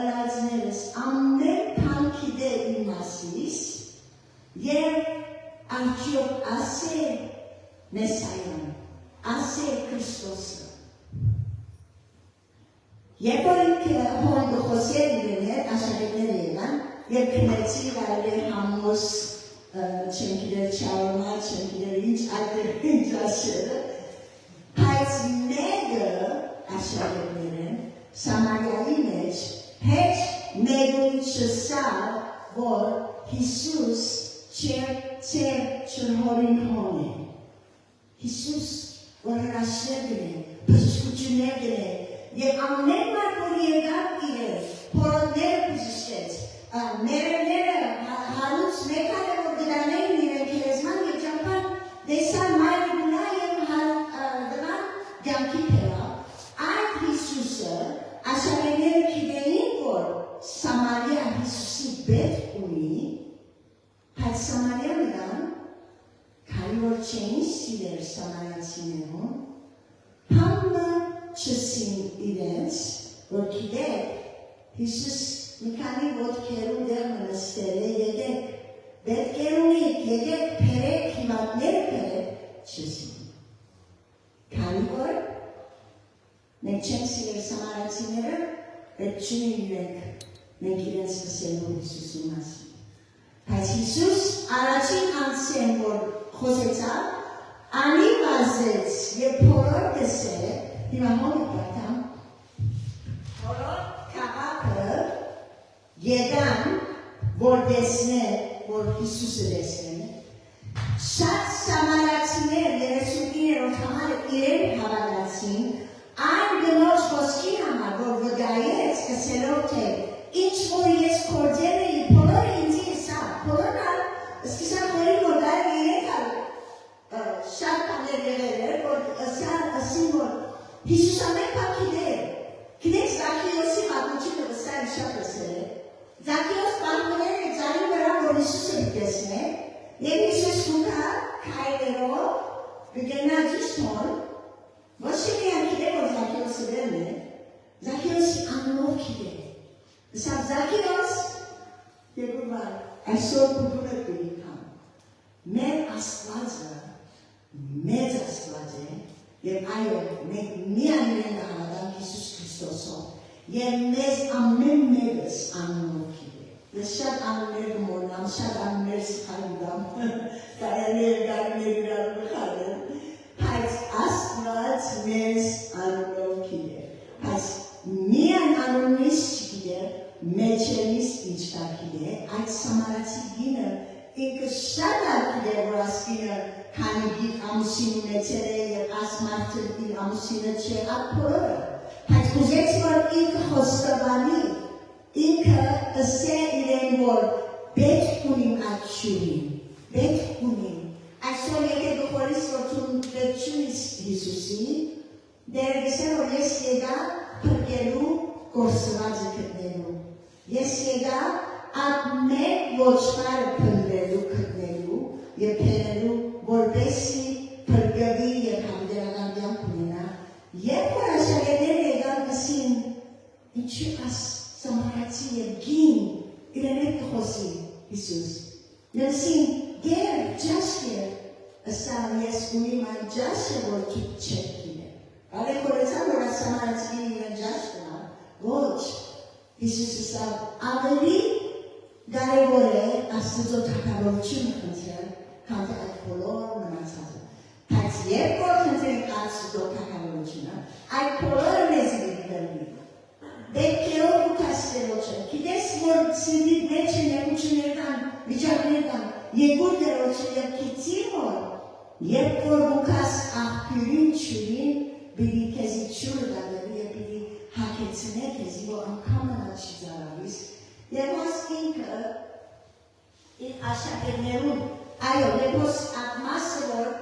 ըրածներս, ամեն բան գիտե իմ մասիս եւ արդյոք ասե Մեսայան, ասե Քրիստոսը։ Երբ որ ինքը հոն խոսել իրեն հետ, աշակերտները եկան, եւ քնեցի վայրեր համոս չեմ գիտեր չարոնա, չեմ գիտեր ինչ այդտեղ ինչ ասելը, բայց մեկը աշակերտները Սամարիայի մեջ հետ մեկուն չսավ, որ Հիսուս չեր ջրհորին հոն է։ Հիսուս որ հրաշներ գնե, բժշկություններ գնե, եւ ամեն մարդ որ եկավ իրեն, փորոտները բժշկեց, մերները հարուց մեկան է որ գրանային իրեն քերեզման եւ ճամփան դեսան մայրը գնա եւ դրան գյանքի փերա, այդ Հիսուսը աշակերտները գիտեին, որ Սամարիա Հիսուսի պետք ունի, բայց Սամարիա նրան, քանի որ չէին սիրել Սամարացիներուն, համը չսին իրենց, որ գիտեք, Հիսուս մի քանի ոտքերում դեռ նստել է, եկեք, պետք է ունիք, եկեք փերեք, հիմատները փերեք, չսին։ Քանի որ մենք չենք սիրել Սամարացիները, պետք չունի իրենք, մենք իրենց լսելու Հիսուսի մասին։ Բայց Հիսուս առաջին անցեն, որ խոսեցավ, անի վազեց եւ փորոր գսել, հիմա հոմի պատամ, փորոր քաղաքը եկան, որ տեսնեն, որ Հիսուսը տեսնեն, շատ Սամարացիներ 39-րդ համարը իրեն հավատացին, այն գնոջ խոսքի համար, որ վկայեց գսելով թե ինչ որ ես կործել էի, բոլորը ինձի հեսավ, բոլորը սկսան որին որ դա Հիսուս ամեն բան գիտեր։ Գիտեք Զաքեոսի պատմությունը վստահ շատ լսել է։ Զաքեոս պատմել է ձայնի վրա, որ Հիսուսը տեսնե, եւ Հիսուս ուտա քայլերով գնա ճիշտոն, ոչ միայն գիտեր, որ Զաքեոսը դերն է, Զաքեոսի անունով գիտեր։ Սա Զաքեոս երկու այսօր դուք եք դիքան։ Մեր Աստվածը մեծ Աստված է, եւ այո, մենք միայն հավատանք Հիսուս Քրիստոսով, եւ մեզ ամեն մեկս անունով գիտե։ Ես շատ անուններ կմոռնամ, շատ անուններ սխալում, կարաներ խարել, բայց Աստված մեզ անունով գիտե։ Բայց միայն անունից չգիտե, մեջերից ինչ կա գիտե, այդ Սամարացի կինը ինքը շատ ակիդ է, որ ասկինը քանի գիտ ամուսին ունեցել է և ասմարդը իր ամուսինը չէ ապորը, բայց կուզեց, որ ինքը խոստովանի, ինքը ըսե իրեն, որ պետք ունիմ այդ շուրին, պետք ունիմ, այսօր եկե գխորիս, որ թուն պետք չունիս Հիսուսի, դեր գսեն, որ ես եկա պրկելու գործվածը գտնելու, ես եկա այդ մեկ ոչխարը պնդրելու գտնելու և պերելու, որպեսի պրգվի և համդերական կյանք ունենա, երբ որ աշակերտները եկան ասին, ինչու աս Սամարացի և գին իրեն հետ կխոսի Հիսուս, նսին գեր, ջաշ գեր, ըսա ես ունիմ այն ջաշը, որ դուք չեք գիրել, արեք որեցան, որ աս Սամարացի գին իրեն ջաշ կնա, ոչ, Հիսուս ըսա ավելի կարևոր է Աստծո թագավորությունը խնդրել, քան թե այդ բոլոր մնացածը։ Բայց երբ որ խնդրենք Աստծո թագավորությունը, այդ բոլորը մեզ դեպի։ Դեպքերով ու կաստերոջը, գիտես, որ սիրտի մեջ են նեղություններ կան, վիճակներ կան, երկու դերոջը և գիտի, որ երբ որ ուկաս աղբյուրին չուրին, բիդի քեզի չուրը դադելու և բիդի հակեցնե քեզի, որ անգամ նա չի զարավիս, և ոս ինքը իր աշակերտներուն, այո, և ոս այդ մասը, որ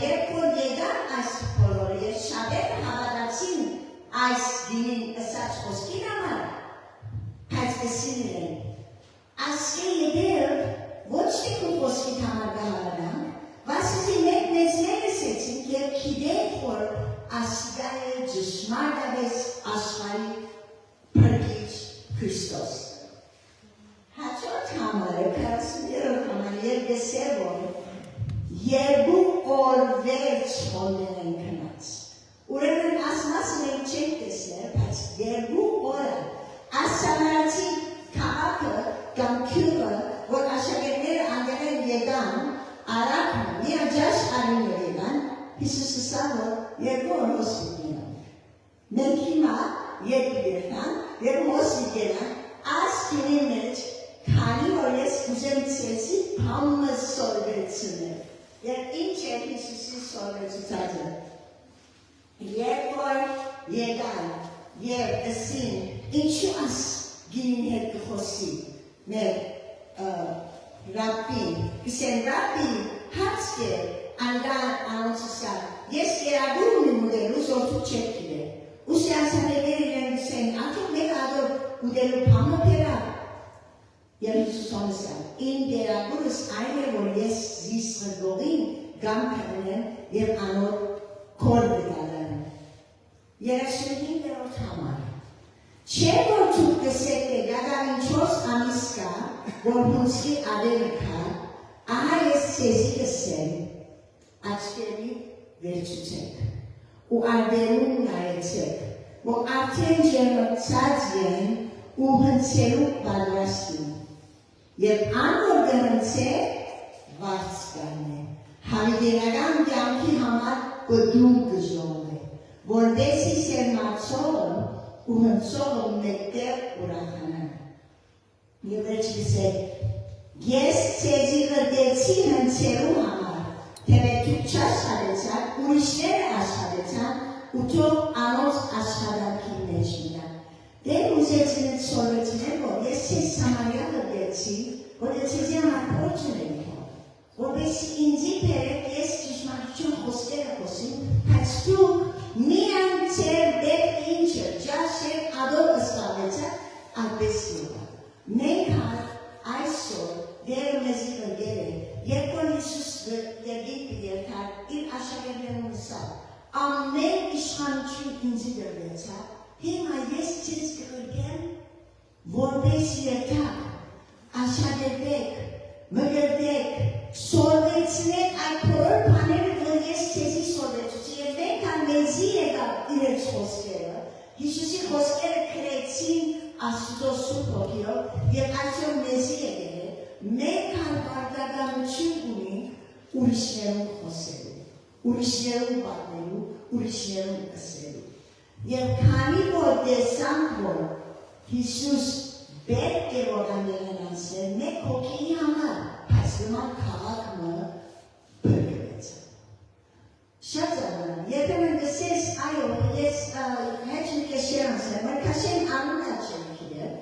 երբ որ եկան այս բոլորը և շատերը հավատացին այս գինին ըսած խոսքին համար, բայց ըսին իրեն, ասկե եկեր ոչ թե քո խոսքիդ համար կհավատանք, վասնզի մեզ ասեցինք և գիտենք, որ ասկա է ճշմարտապես աշխարհի փրկիչ Քրիստոս։ Հաջորդ համարը, 43-րդ համարը, երբ գսեր, որ երկու օր վերջ հոլներ են կնած։ Ուրեմն ասմասը մենք չենք տեսներ, բայց երկու օրը Սամարացի քաղաքը կամ քյուղը, որ աշակերտները անգերեն եկան, արագ միաջաշ արիներ եկան, Հիսուսը սա, որ երկու օր հոսվիկ եղան։ Մենք հիմա երկու երթան, և հոսվիկ եղան, այս գինի մեջ, քանի որ ես ուզեմ ցեցի փամը սորվեցնել։ Եվ ինչ է Հիսուսի սորվեցուցածը։ Երբ որ եկան և ըսին, ինչու աս գինին հետ կխոսի մեր ռաբբին, կսեն ռաբբի հարց կեր, անգան անոնցսա, ես երագուր ունիմ ուդելու զորդու չեք գիրել։ Ուսի ասաներներ իրեն կսեն, ատուք մեկ ադոր ուդելու փամը պերա, և Հիսուս անսան, իմ երագուրս այն է, որ ես զիսղրգողին գամ կրնեմ և անոր կոր վետալարեմ։ 35-րդ համար Չէ որ դուք կսեք գադարին 4 ամիս կա, որ հունցքի ադերը կա, ահա ես ցեզի կսեմ, աչքերի վերջուցեք, ու ադերուն նայեցեք, որ արդեն ջերմացած են ու հնցելու պատրաստին, և անոր գհնցեք վարձ կանե, հավիտենական կյանքի համար կդում կժողը, որպեսի սերմացողը ու հնցողը մեկտեղ ուրախանան։ Եվ վերջ կսեք, ես ցեզի ղրդեցի հնցելու համար, թեպե դուք չաշխատեցաք, ուրիշները աշխատեցան, ու թող անոնց աշխատանքի մեջ մնան։ Դեր ուզեցին այդ սորվեցիներ, որ ես ցեզ Սամարիա ղրդեցի, որ ցեզի համար փորձ ունենի, որպեսի ինձի բերեք ես ճշմարտություն խոսքերը խոսիմ, բայց դուք միայն դրվեցա, հիմա ես ձեզ կգրգեմ, որպես երթակ, աշխատեք, մգրտեք, սորվեցնեք այդ բոլոր բաները, որ ես ձեզի սորվեցուց, եւ մենք մեզի եկավ իրենց խոսքերը, Հիսուսի խոսքերը քրեցին Աստծո Սուրբ Հոգիով, եւ այսօր մեզի եկել, մենք հարկարդականություն ունենք ուրիշներուն խոսելու, ուրիշներուն պատմելու, ուրիշներուն ասելու։ Եվ քանի որ տեսանք, որ Հիսուս պետք է որ ամենան անցնել, մեկ հոգի համար, բայց նման քաղաքը բրգվեց։ Շատ զարմանալի, երբեմն գսես, այո, ես հետ մի կեշեր անցել, որ կաշեն անունա չեմ քիրել,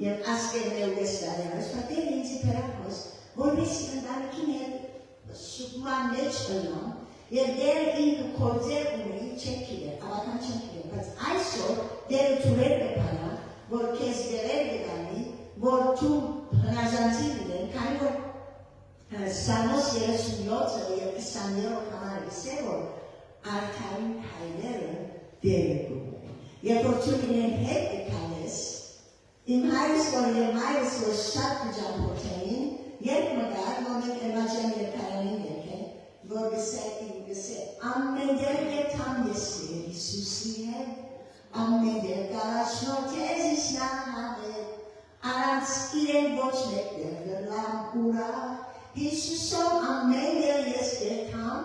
եւ ասկերն է ուղես դարյանս, պատեր ինձի պերակոս, որպեսի ընտանիքին հետ շուկման մեջ ըլնամ, եւ դեր ինքը կործեր ունի չեմ քիրել, ավական չեմ քիրել, բայց այսօր դերը թուրեր կպարա, որ կեզ դերեր գտանի, որ թու հնազանցի դիրեն, քանի որ Սամոս 37-ը եւ 20-րդ համարից է, որ արդարին հայները դերը գուր։ Երբ որ թու լինեն հետ եկալես, իմ հայրս որ եւ մայրս որ շատ կջամփոթեին, երբ մգար, որ մենք եմաջան երկարանին եկեն, որ գսե, ամեն դեր գետամ ես Հիսուսի հետ, ամեն դեր կարաշնոտ ես իշնան հավեր, առանց իրեն ոչ մեկներ գրլամ ուրա, Հիսուսով ամեն դեր ես գետամ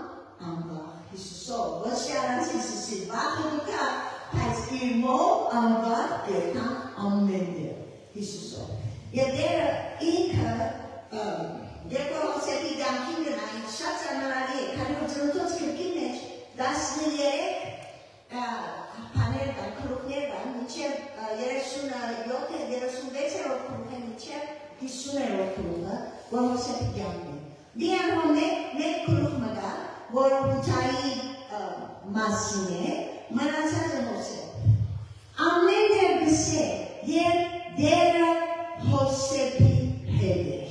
ամբաղ, Հիսուսով, ոչ առանց Հիսուսի վաղը դուկա, բայց իր մով ամբաղ գետամ ամեն դեր, Հիսուսով։ Եվ դերը ինքը, Դեպոր հոսեպի գամքին գնային, շատ զարմանալի է, քանի որ ծնոտոց կրկի մեջ 13 բաներ կան, քրուկներ կան, մինչև 36-րդ քրուկը, մինչև 50-րդ քրուկը, որ հոսեպի գամքին է։ Դիանհո մեկ քրուկ մգա, որ հութայի մասին է, մնացածը հոսեպ։ Ամեն դեր գսե, և դերը հոսեպի հետ էր։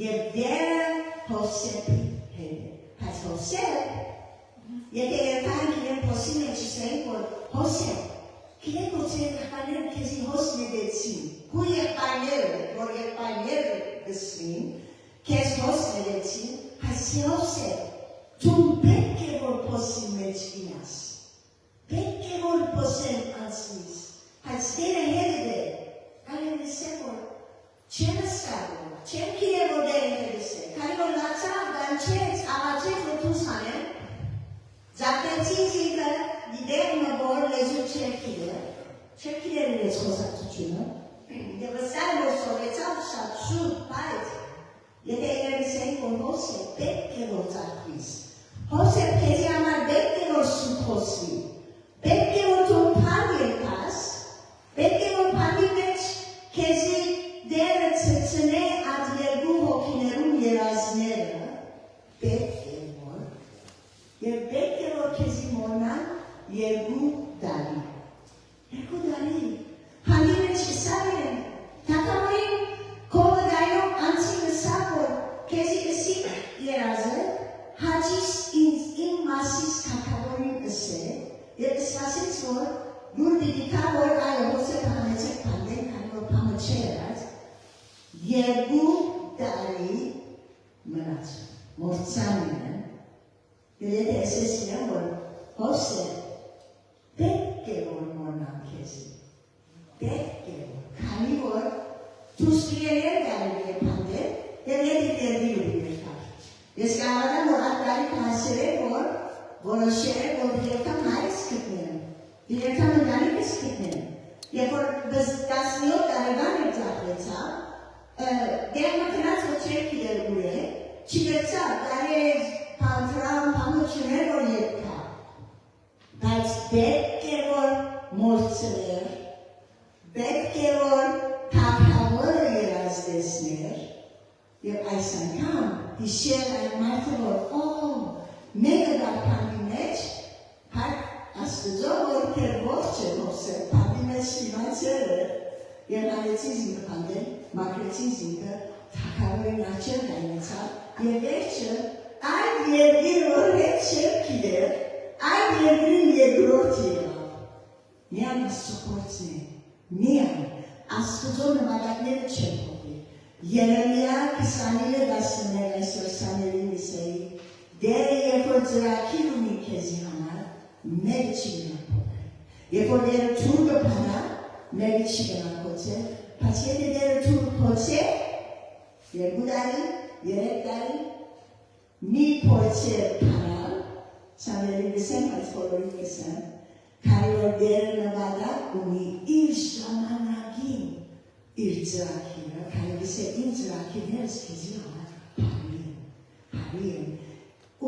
Եվ դերը հոսեպի հետ է։ Բայց հոսեպ, եթե երբան իրեն հոսի մեջ իսրային, որ հոսեպ, իրենք որ ծեր եղբայրները քեզի հոս նետեցին, կու եղբայրները, որ եղբայրները գսվին, քեզ հոս նետեցին, բայց հոսեպ, դու պետք է որ հոսի մեջ ինաս, պետք է որ հոսեմ անցնիս, բայց դերը հետ է, կարեն լսեմ որ չեմ սկարում, չեմ կիրել որ դերը հետս է, քանի որ լացավ, գանչեց, աղաչեց որ դուս հանեմ, զապեցին զինքը, դիտերմը որ լեզու չեմ կիրել իրեց խոսակցությունը, և վստահ որ սովեցավ շատ շուտ, բայց, եթե իրենց էին որ հոս է, պետք է որ ծարկվիս, հոս է քեզի համար պետք է որ շուտ հոսվի, պետք է որ դու փան երկաս, պետք է որ փանի մեջ քեզի դերը ծծնե այդ երկու հոգիներում երազները, պետք է որ, և պետք է որ քեզի մոնան երկու դարի, հանի մեջ կսավ են, թակամորին կողը դայով անցի կսավ որ քեզի կսի երազը, հաջիս իմ մասիս թակամորին կսե, և կսվասեց որ դուր դիդիկա որ այո հոսը պահանեցեք պանդեն, քանի որ պամը չէ երազ, երկու տարի մնաց, մորցան են, և եթե էսես իրան որ հոսը պետք է որ մորնան քեզի, պետք է որ, քանի որ թուսկիրեր դարի է պանդեն, և եդի դերդի ուրի մերկար։ Ես կաղադան որ այդ դարի կհասեր է որ, որոշեր է որ դիրետամ հայս կտնեն, դիրետամ ընտանիքս կտնեն, և որ 17 տարեվան է ծախվեցավ, դեր մտնած որ չեր կիրել ուր է, չի վերցավ, դարեր պանտրան պամուչուներ որ երկա, բայց պետք է որ մորցներ, պետք է որ թակավորը երազդեսներ, և այս անգամ հիշեր այն մարդը որ, մեկը գար պանդի մեջ, հարկ աստուծո որ կեր ողջ է հոսել, պանդի մեջ շիվացեր է, և նալեցի զինքը պանդել, մակրեցի զինքը, թակավորին աչեր գայնեցավ, և վերջը այդ երկիր որ հետ չեր կիրեր, այդ երկրին երկրորդ եղավ, միան աստուծոն է, միան աստուծոն նամակները չեն հողի, Երեմիա 29:10 այսօր սաներին իսեի, դերը երբ որ ծրակիր ունի քեզի համար, մեկ չի գնա փոխել, երբ որ դերը թուրը փանա, մեկ չի գնա փոխել, բայց եթե դերը թուրը փոխել, 2 տարի, 3 տարի, մի փոխել փանալ, սաներին գսեմ, այս բոլորին գսեմ, քանի որ դերը նվադակ ունի իր ժամանակին, իր ծրակիրը, քանի գսե իմ ծրակիրներս քեզի համար բարի են,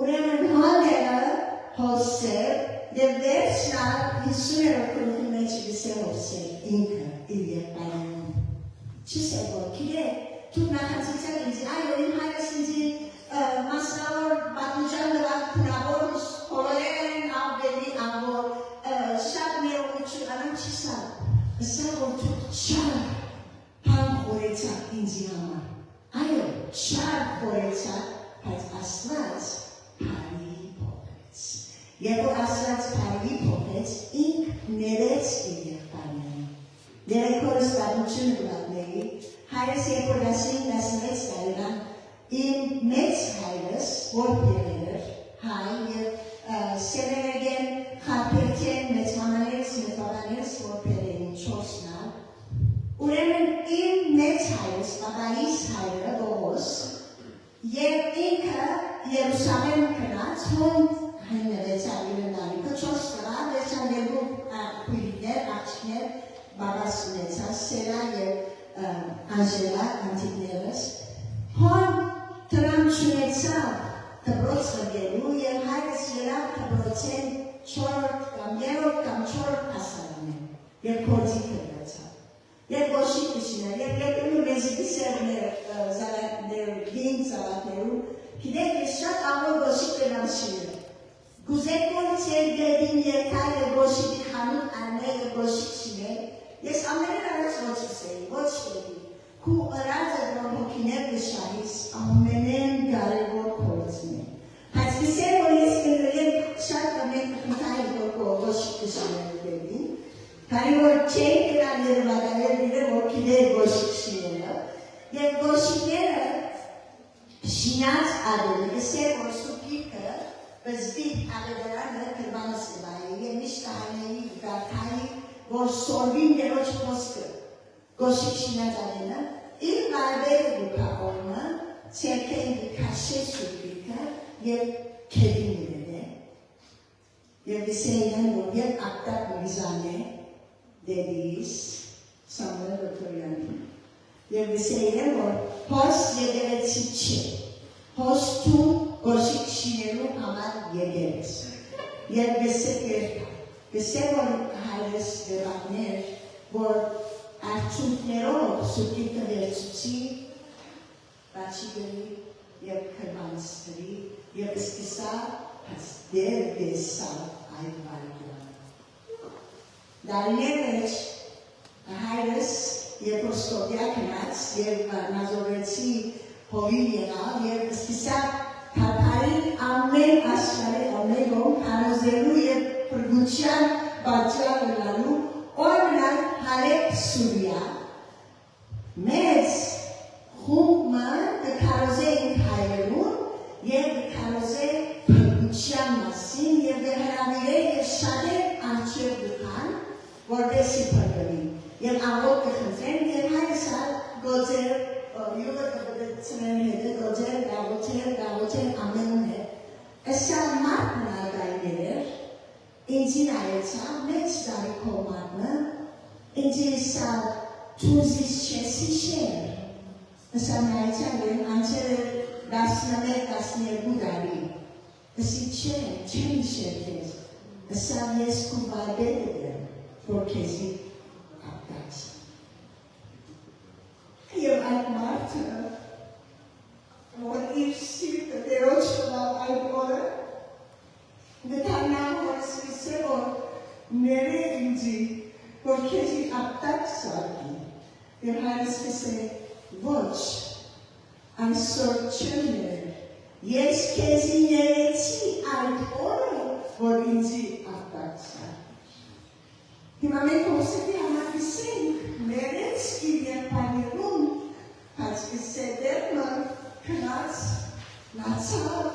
ուրեմն հալերը հոսեր, և վերջնալ 50-րդ կրունի մեջ գսե հոսեր, ինքը իր եղբայրանում, չսե որ, կիրե, Թուք նախացիցակ ինձ, այո, իմ հայրս ինձի մասնավոր պատմության նվակ փնավոր հոլորեն ավելի ավոր շատ ներողություն անամ չի սա, սա որ թուք չար պան խորեցակ ինձի համար, այո, չար խորեցակ, բայց ասված պարի փոխեց, երբ որ ասված պարի փոխեց, ինք ներեց իր եղբայրները, ներեքորս պատմությունը գլատների, Հայրս երբ որ 15-16 տարեկան իմ մեծ հայրս որպեր էր հայ և սերերեգեն խապերքեն մեծ մամաներս մեծվականերս որպեր էին 4-նալ ուրեմն իմ մեծ հայրս բաբայիս հայրը Բողոս և ինքը Երուսաղեմ կնած հոնդ հննվեցավ իրեն դարիքը 4 տղա վերջան երկու քույրիկներ աղջիկներ բաբաս ունեցավ Սերա և Անժելա, անտիկներս, հոն տրամ չունեցավ դպրոց վգելու և հայրս երավ դպրոցեն 4 կամ 3 կամ 4 հասարան են, և կործի կրացավ, և գոշի կշիներ, և եկելու մեզիկի սերներ, գին ծավատներու, գիտեք ես շատ ավոր գոշի կրամ շիներ, գուզեք որ ծեր գերին երկար և գոշիկի խանութ արներ և գոշիկ շիներ, Ես ամենեն առաջ ոչ ուսեի, ոչ եղի, քու ըրածը դրոմոքիներ գշահիս ամենեն կարևոր կործն է։ Բայց կսեր, որ ես կնդրեմ շատ ամեն կխնդայր գոշիկ գշաներ դեպին, քանի որ չեն կրան երվադաներ իրեն ոգիներ գոշիկ շիները, և գոշիկները շինած ադելի, կսեր, որ սուպիկը բզդիկ աղեդարանը կրվանս նվայի, և միշտ հանեի գարթայի որ սորվին ներոջ խոսքը, գոշիկ շինած անենը, իր վայբերը գուկավորմը, ծերքեն գկաշե սուպիկը և կեդին իրեն է, և վիսեին որ և ակտակ միզան է, դերիս, Սամվել Դոկտորյանի, և վիսեին որ հոս եգերեցի չէ, հոս թում գոշիկ շինելու համար եգերես, և վիսեկ երդա, Գսեր որ հայրս դեպակներ, որ արդյունքներով սուպիկը վերցուցի, բաչի գրի և կրմանստրի և սկսա դեր դեսալ այդ վարկյանը։ Դարիներ մեջ հայրս երբ որ Սկոպիա կնաց և նազովեցի հովին եղավ և սկսա Թաթարին ամեն աշխարհի ամենով հարազելու և Պրգուչյան բաճար լալու օրնան հարեք Սուրիա մեծ խումբը դկարոզե ինք հայերուն և դկարոզե Պրգուչյան մասին և դհրավիրե և շատեր անչև դուքան որպեսի պրգվին և աղոտ կխնդրեն և հայրսալ գոձեր յուղը կպդեցնեն հետը գոձեր գաղոթեր ամենում է Էսա մարդն արգայներ էր Ինձի նայեցավ մեծ տարիքով մարդը, ինձի սա թուզիս չեսի շեր, սա նայեցավ են անցել 11-12 տարի, սի չեն շեր կեզ, սա ես կու վայբետ եմ, որ կեզի ապտաց։ Եվ այդ մարդը, որ իր սիրտը դերոջ կլավ այդ օրը, Գտանան որ սկսե որ ները ինձի, որ կեզի ապտակ սարկի, և հայրս կսե ոչ, այսօր չեմ ներ, ես կեզի ներեցի այդ օրը, որ ինձի ապտակ սարկի։ Հիմա մենք ոսեպի համակիսենք մերեց իր երբաներում, հացկի սեդերմը կնած, նացավ,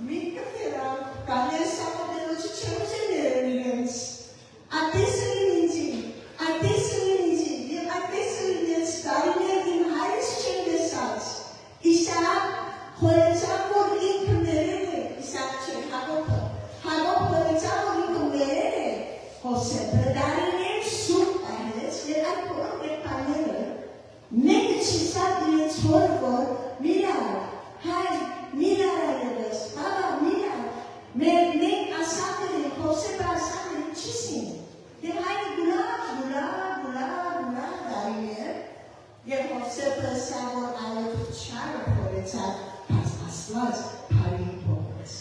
մի կպերավ, կաներ սապատելոչի չեղուզեներն իրենց, ատեսրին ինձին, և ատեսրին ինձ տարիներ իմ հայրս չեն դեսած, Իսակ խորեցավ, որ ինքը մերել է, Իսակ չէ, Հակոբը խորեցավ, որ ինքը մերել է, Հոսեպը դարիներ սուրբ այլեց, և այդ բոլոր երբաները, մեկը չիսավ իրենց հոր, որ միրար, հայ, միրար այլևս, բաբա, միրար, մենք ասակր ենք, Հոսեպը ասակր ենք, չիսին, և հայը գուլավ դարիներ, և Հոսեպը սա, որ այլոտ չարը փորեցավ, բայց ասված բարին փորեց։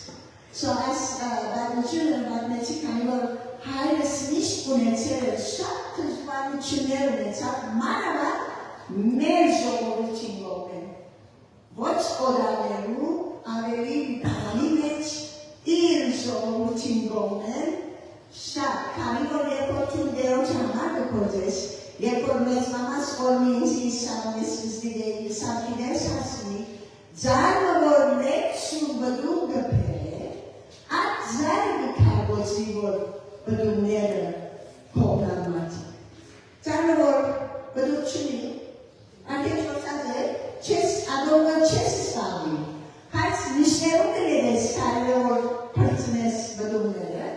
So այս բանությունը բանեցի, քանի որ հայրս միշտ ունեցել է շատ դժվարություններ ունեցավ, մանավանդ մեր ժողովրդի մոտ ոչ օրաներու, ավելի բանի մեջ իր ժողովրդի մոտ շատ, քանի որ երբ որ թույլ դերոջ համար կփորձես, երբ որ մեծ մամաս օրնի ինձ իսանես վզդիգեի սարքիդես հասնի, ձարը որ լեքսու բդում գպեր, այդ ձարը գկարգոցի, որ բդումները կողնան մատիկ։ Ձարը որ բդում չունի, արկեչ որսած է, ադողը չես ստավի, բայց միշներում կլերես կարելի որ պրծնես բդումները,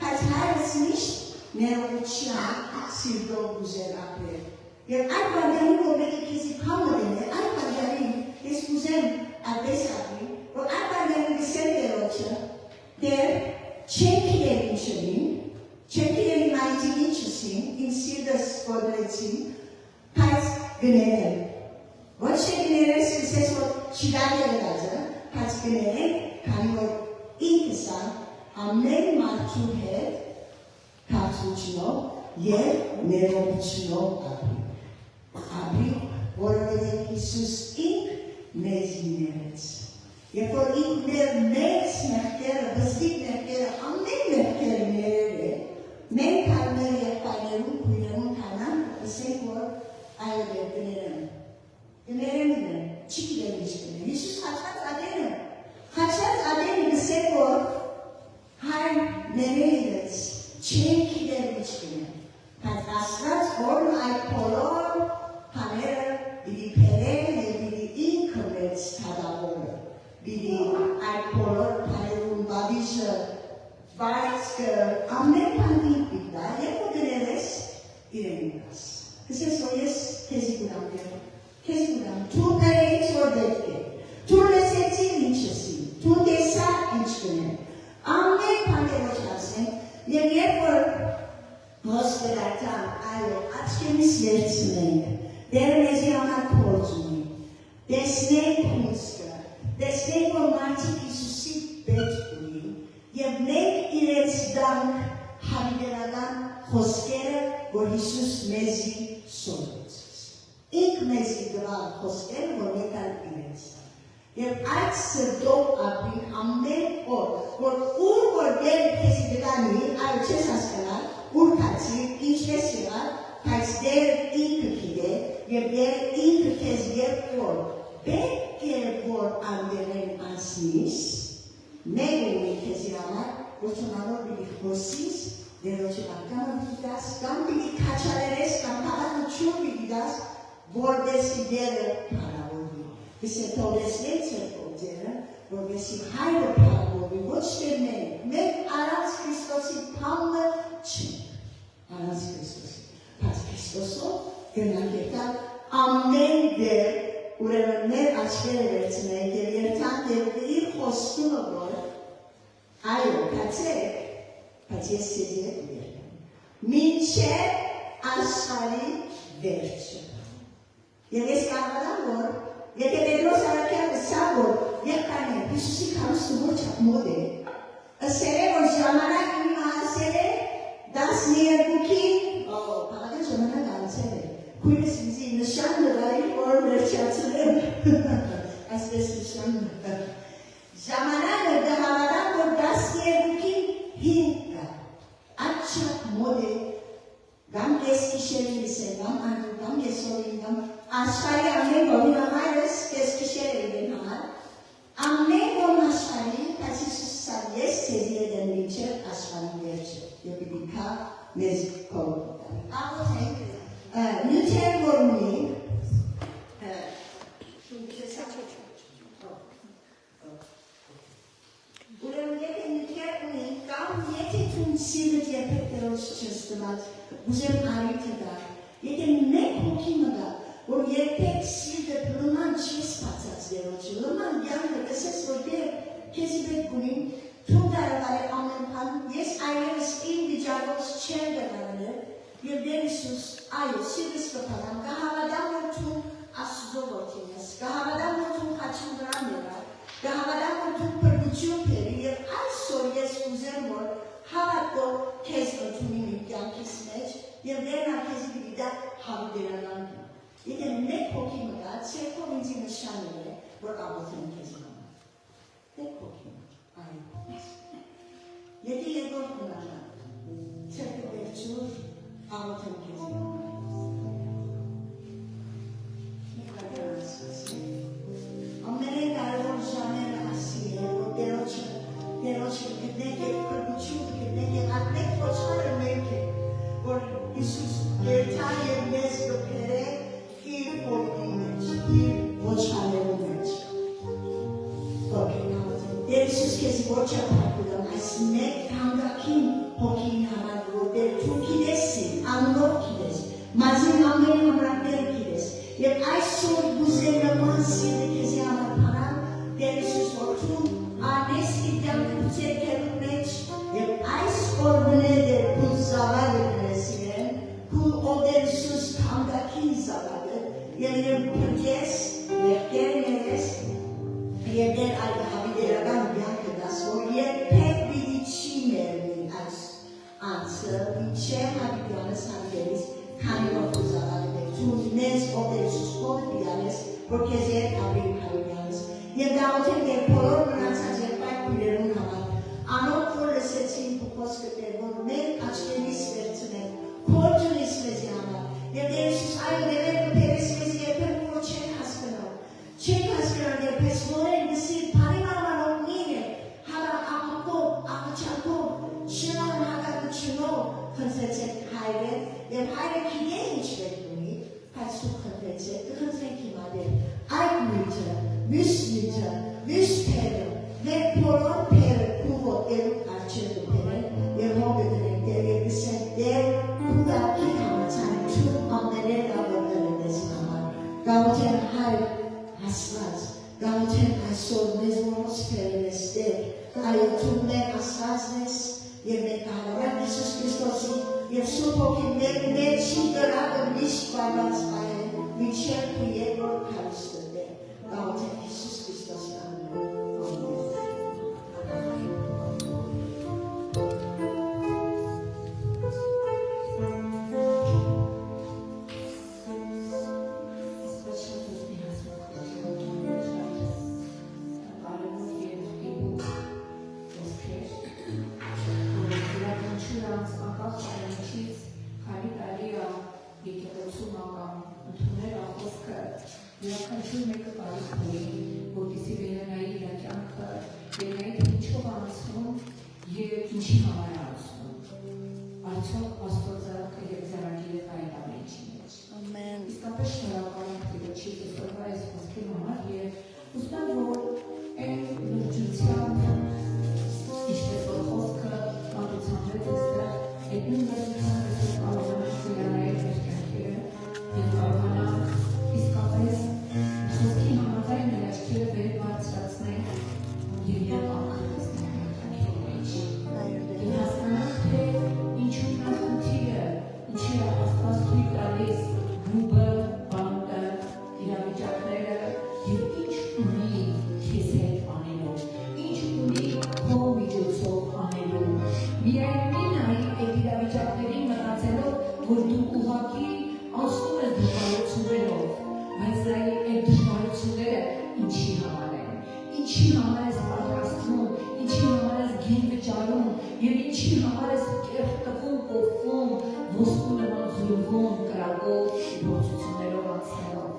բայց հայրս միշտ ներողության սիրտով ուզեր ապրել։ Եվ այդ բանջարին, որ մեկը քեզի կամրին է, այդ բանջարին ես ուզեմ այդպես ապրի, որ այդ բանջարին գսել դերոչը, դեր չենք իրել ինչրին, չենք իրել իմ այդին ինչսին, իմ սիրտս կոդրեցին, բայց գներել։ Ոչ է գներել սկսես, որ չիդագ է դազը, բայց գներել, քանի որ ինքսա ամեն մարդու հետ կացուչնով և ներողությունով ապրի, որովհետև Հիսուս ինք մեզի ներեց։ Երբ որ ինք մեր մեծ մեղքերը, բզդիկ մեղքերը, ամեն մեղքերը ներել է, մենք հալ մեր եղբայրներում, քույրերում կանան, ասենք, որ այո դեր կներեմ։ Կներեմ իրեն, չի կիրեմ ինչ կներեմ։ Հիսուս խաչած ադենը գսեք, որ հայր ներել իրենց, չենք իրեն ինչ կներեմ։ Բայց ասված օրն այդ բոլոր հաները բիդի պերեն և բիդի ինքը մեծ թադավորը, բիդի այդ բոլոր հաներում բավիժը, բայց ամեն պանդին բիդա, երբ որ գներես իրեն իրաս։ Կսես որ ես քեզի գունամ դեր, քեզի գունամ, թու կրեից որ դետք է, թու լսեցին ինչ ասին, թու տեսակ ինչ կնեմ, ամեն պանդերոչ ասեն, և երբ որ Հոսպետական, այո, աչքեմիս վերցնենք, դերը մեզի համար փորձ ունի, տեսնենք հուսքը, տեսնենք, որ մարդիկ Հիսուսի պետք ունի, և մենք իրենց դանք հավիդենական խոսքերը, որ Հիսուս մեզի սովորեցես։ Ինք մեզի գվալ խոսքերը, որ մենք ալ իրենց դանք։ Եվ այդ սրտով ապրին ամեն օր, որ ուր որ դեր քեզի գտանի, այո չես հասկանալ, ուր կացի, ինչպես եղավ, բայց դեր ինքը գիտե, և դեր ինքը քեզ երբ որ պետք է որ անդերեն ասնիս, մեկ ունի քեզի համար, որ չոնավոր բիդի խոսիս, դերոչի բակամը բիդի դաս, կամ բիդի կաչարերես, կամ հավատություն բիդի դաս, որպեսի դերը պարավորվի։ Իսկ թողեսնեց երբով ձերը, որպեսի հայրը պարավորվի, ոչ թե մենք առանց Քրիստոսի փամը չենք, առանց Քրիստոսի, բայց Քրիստոսով գնանք եկալ ամեն դեր, ուրեմն մեր աչքերը վերցնենք և երթանք և իր խոստումը որ, այո, կացեք, բայց ես սեզի հետ վերնեմ, մինչև աշխարհի վերջը։ Եվ ես կարողանամ որ, եթե Պետրոս Արաքյանը սա որ, երբ կանեն, Հիսուսի քարուստը ոչ մոդ է, ասել է, որ ժամանակ իմը ասել է, 12-ին, պաղատեն ժամանակ անցել է, քույրս ինձի նշան նվարի, որ վերջացել եմ, այսպես նշան նվար։ Ժամանակը դահավարան, որ 12-ին հին կա, այդ շատ մոդ է, Եսևան, Անդուկամ, Եսորինգամ, աշխարհի ամեն որի համարս կես քիշեր են համար, ամեն որ աշխարհի Հիսուսը ես ցեզի eden միջև աշխարհի վերջը, եւ դիքա մեզ կողմը։ Աղոթենք, նյութեր որ ունի, ուրեմն եթե նյութեր ունի, կամ եթե թուն սիրտ երբեք դրոց չես դված, ուզեմ արիթը դար, եթե մեկ հոգի մգա, որ երբեք սիրտը լման չես բացած դրոց, լման յանքը կսես որ դեր քեզի պետք ունի, թուն դարավար է ամեն բան, ես այլևս իմ վիճակոց չեմ դրանել, եւ դեր Հիսուս, այո, սիրտս կփակամ, կհավատամ որ թուն Աստծո որդին ես, կհավատամ որ թուն խաչին վրա ներար, կհավատամ որ թուն փրկություն բերի եւ այսօր ես ուզեմ որ հավատով քեզ ընդունի իմ կյանքիս մեջ եւ դեռ քեզ դիտա հավատերանան։ Եթե մեկ հոգի մտա, ցերկով ինձ նշանում է որ աղոթեմ քեզ համար։ Մեկ հոգի, այո։ Եթե երկրորդ մնա, ցերկով վերջուր աղոթեմ քեզ համար։ Ամեն կարևոր ժամերը ասի է, որ դերոջը գտնեք և կրգություն գտնեք և ատնեք ոչխարը մենք է, որ Հիսուս երթա և մեզ գպեր է իր որդի մեջ, իր ոչխարերու մեջ։ Դեր Հիսուս կեզ ոչը պարկուդամ, այս մեկ կանգակին հոգին համար, որ դեր թու կիդեսին, աննով կիդես, մազին ամեն համրակները կիդես, և այսօր բուզել նման սիրը կեզի համար պարան, դեր Հիսուս որդուն անես իդյանը բուզերքերու մեջ, և այս օրվնե դեր բուզ զավագը նրեսիրեն, կու ով դեր Հիսուս կանգակին զավագը, և և պրկես, և կեր ներես, և դեր այլ հավիդերական բյանքը դաս, որ երբեք բիդի չի ներվի այս անցը, իչև հավիդյանս հավիդերից, քանի որ բուզ զավագը դեր, թուն մեզ ով դեր Հիսուս ով բիանես, որ կեզ ետ հավիդ հավիդյանս, և դաղոթել դեր բոլոր մնացած երբայք բույրերուն համար, անոք որ լսեցին պուպոսկը դեր, որ մենք աչկերիս վերցնենք, քորջունիս մեզի համար, և դեր Հիսուս այլ դերերը պերես մեզի երբեք որ չեն հասկնալ երբես որ են նսիր պարին ամանով նին է, հավա աղակով, աղաչակով, շնան հակակությունով խնդրեցեք հայրը, և հայրը կինե ինչ պետք ունի, բայց դուք խնդրեցեք, կխնդրենք հիմա դեր, այդ նույթը, մյուս նույթը, մյուս պերը, մեր բոլոր պերը կուվով երուկ արջեր դուպերեն, և հոգը դրենք դեր, և գսենք դեր, կուգակի համացան, թուն ամներեր գավորդել են դեզ համար, գավոթեն հայր հասված, գավոթեն այսօր մեզ որոց պերեն ես դեր, այո թուն մեկ ասվածն ես, և մեկ կահավարան Հիսուս Քրիստոսի, և սուրբ հոգի մեր չի գրակը միշտ բարված պայեն, մինչև ու երկրորդ հարուստը դեր, գավոթեն Հիսուս Քրիստոսի անունով, յուրաքանչյուր մեկը կարիք ունի, որպեսզի վերանայի իր կյանքը, վերանայի թե ինչով անցնում և ինչի համար անցնում։ Արդյոք Աստծո ծառայքը և ծառայելը այդ ամենի մեջ։ ամեն, Իսկապես շնորհակալ եմ Տիրոջի այսօրվա այս խոսքի համար և ուզում եմ, որ այն լրջությամբ, ինչպես որ խոսքը մատուցանվեց այստեղ, այդ նույն լրջությամբ այսօր կարողանանք վերանայել մեր կյանքերը և կարողանանք իսկապես խոսքի համաձայն մեր աչքերը վեր բարձրացնենք և եղանք հասնենք մեր կյանքի մեջ։ Եվ հասկանանք, թե ինչու նախնդիրը, ինչի է Աստված թույլ տալիս բուբը, բանտը, իրավիճակները և ինչ ունի քեզ հետ անելու, ինչ ունի քո միջոցով անելու։ Միայն մի նայի այդ իրավիճակներին մտածելով, որ դու ուղղակի անցնում ես դժվարություններով, բայց նայի այդ դժվարությունները ինչի համար են, ինչի համար ես պատրաստվում, ինչի համար ես գին վճարում և ինչի համար ես կերտվում, կոփվում, ոսկու նման զուրգուն, կրակով, իբոցություններով անցնելով։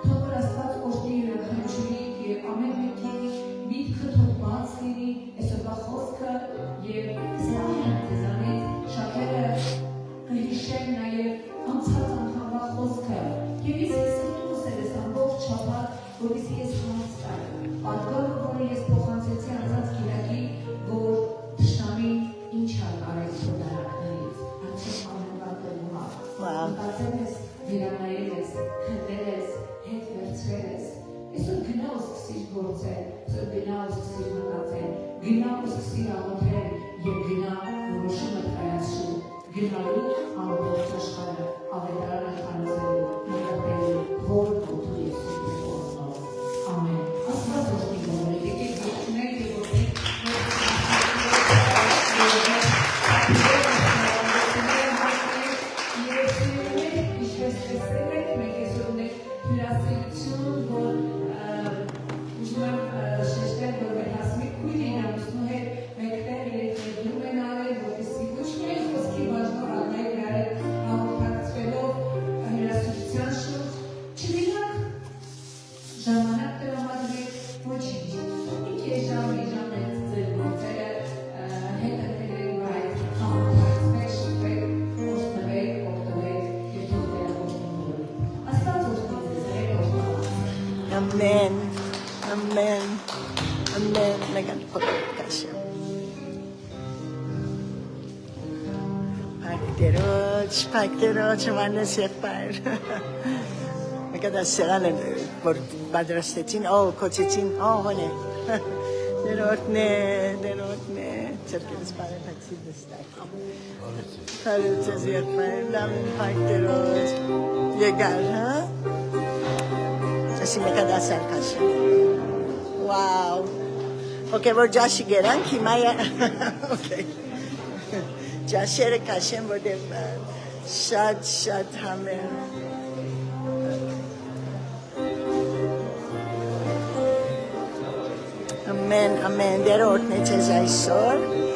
Թող Աստված օգնի յուրաքանչյուրի եւ ամեն մեկի միտքը թող բաց լինի այսօրվա խոսքը եւ սրանք դեզանից շատերը կհիշեն նաեւ անցած անգամվա խոսքը եւ ես հուսել ես ամբողջ շաբաթ որովհետեւ ես հանցար պատկառը որը ես փոխանցեցի անցած գիրակի որ շամին ինչ արել դարակներից արդյոք ամենատեղումա մտածել ես վիրանայել ես քննել ես հետ վերցրել ես այսօր գնա ու սկսիր գործել այսօր գնա ու սկսիր մտածել գնա ու սկսիր աղոթել եւ գնա որոշումը կայացրու գնալու ամբողջ աշխարհը ավետարանը քանզելու մտածելու որ դու ես ամեն աստված օգնի գորի եկեք գտնենք եւ Amen. Amen. Amen. Nagpapagkasya. Pagderoch, manes yapar. Magkadasyaran padrastetin, kochitin, hone. Derotne. Çerkeniz para taksit destek. Paracağız yapar. Damin pagderoch. Yegar, ha? Así me queda cerca. Wow. Okay, we're just getting Kimaya. Okay. Just share kashem bode shad hame. Amen. Derot ne çezaysor.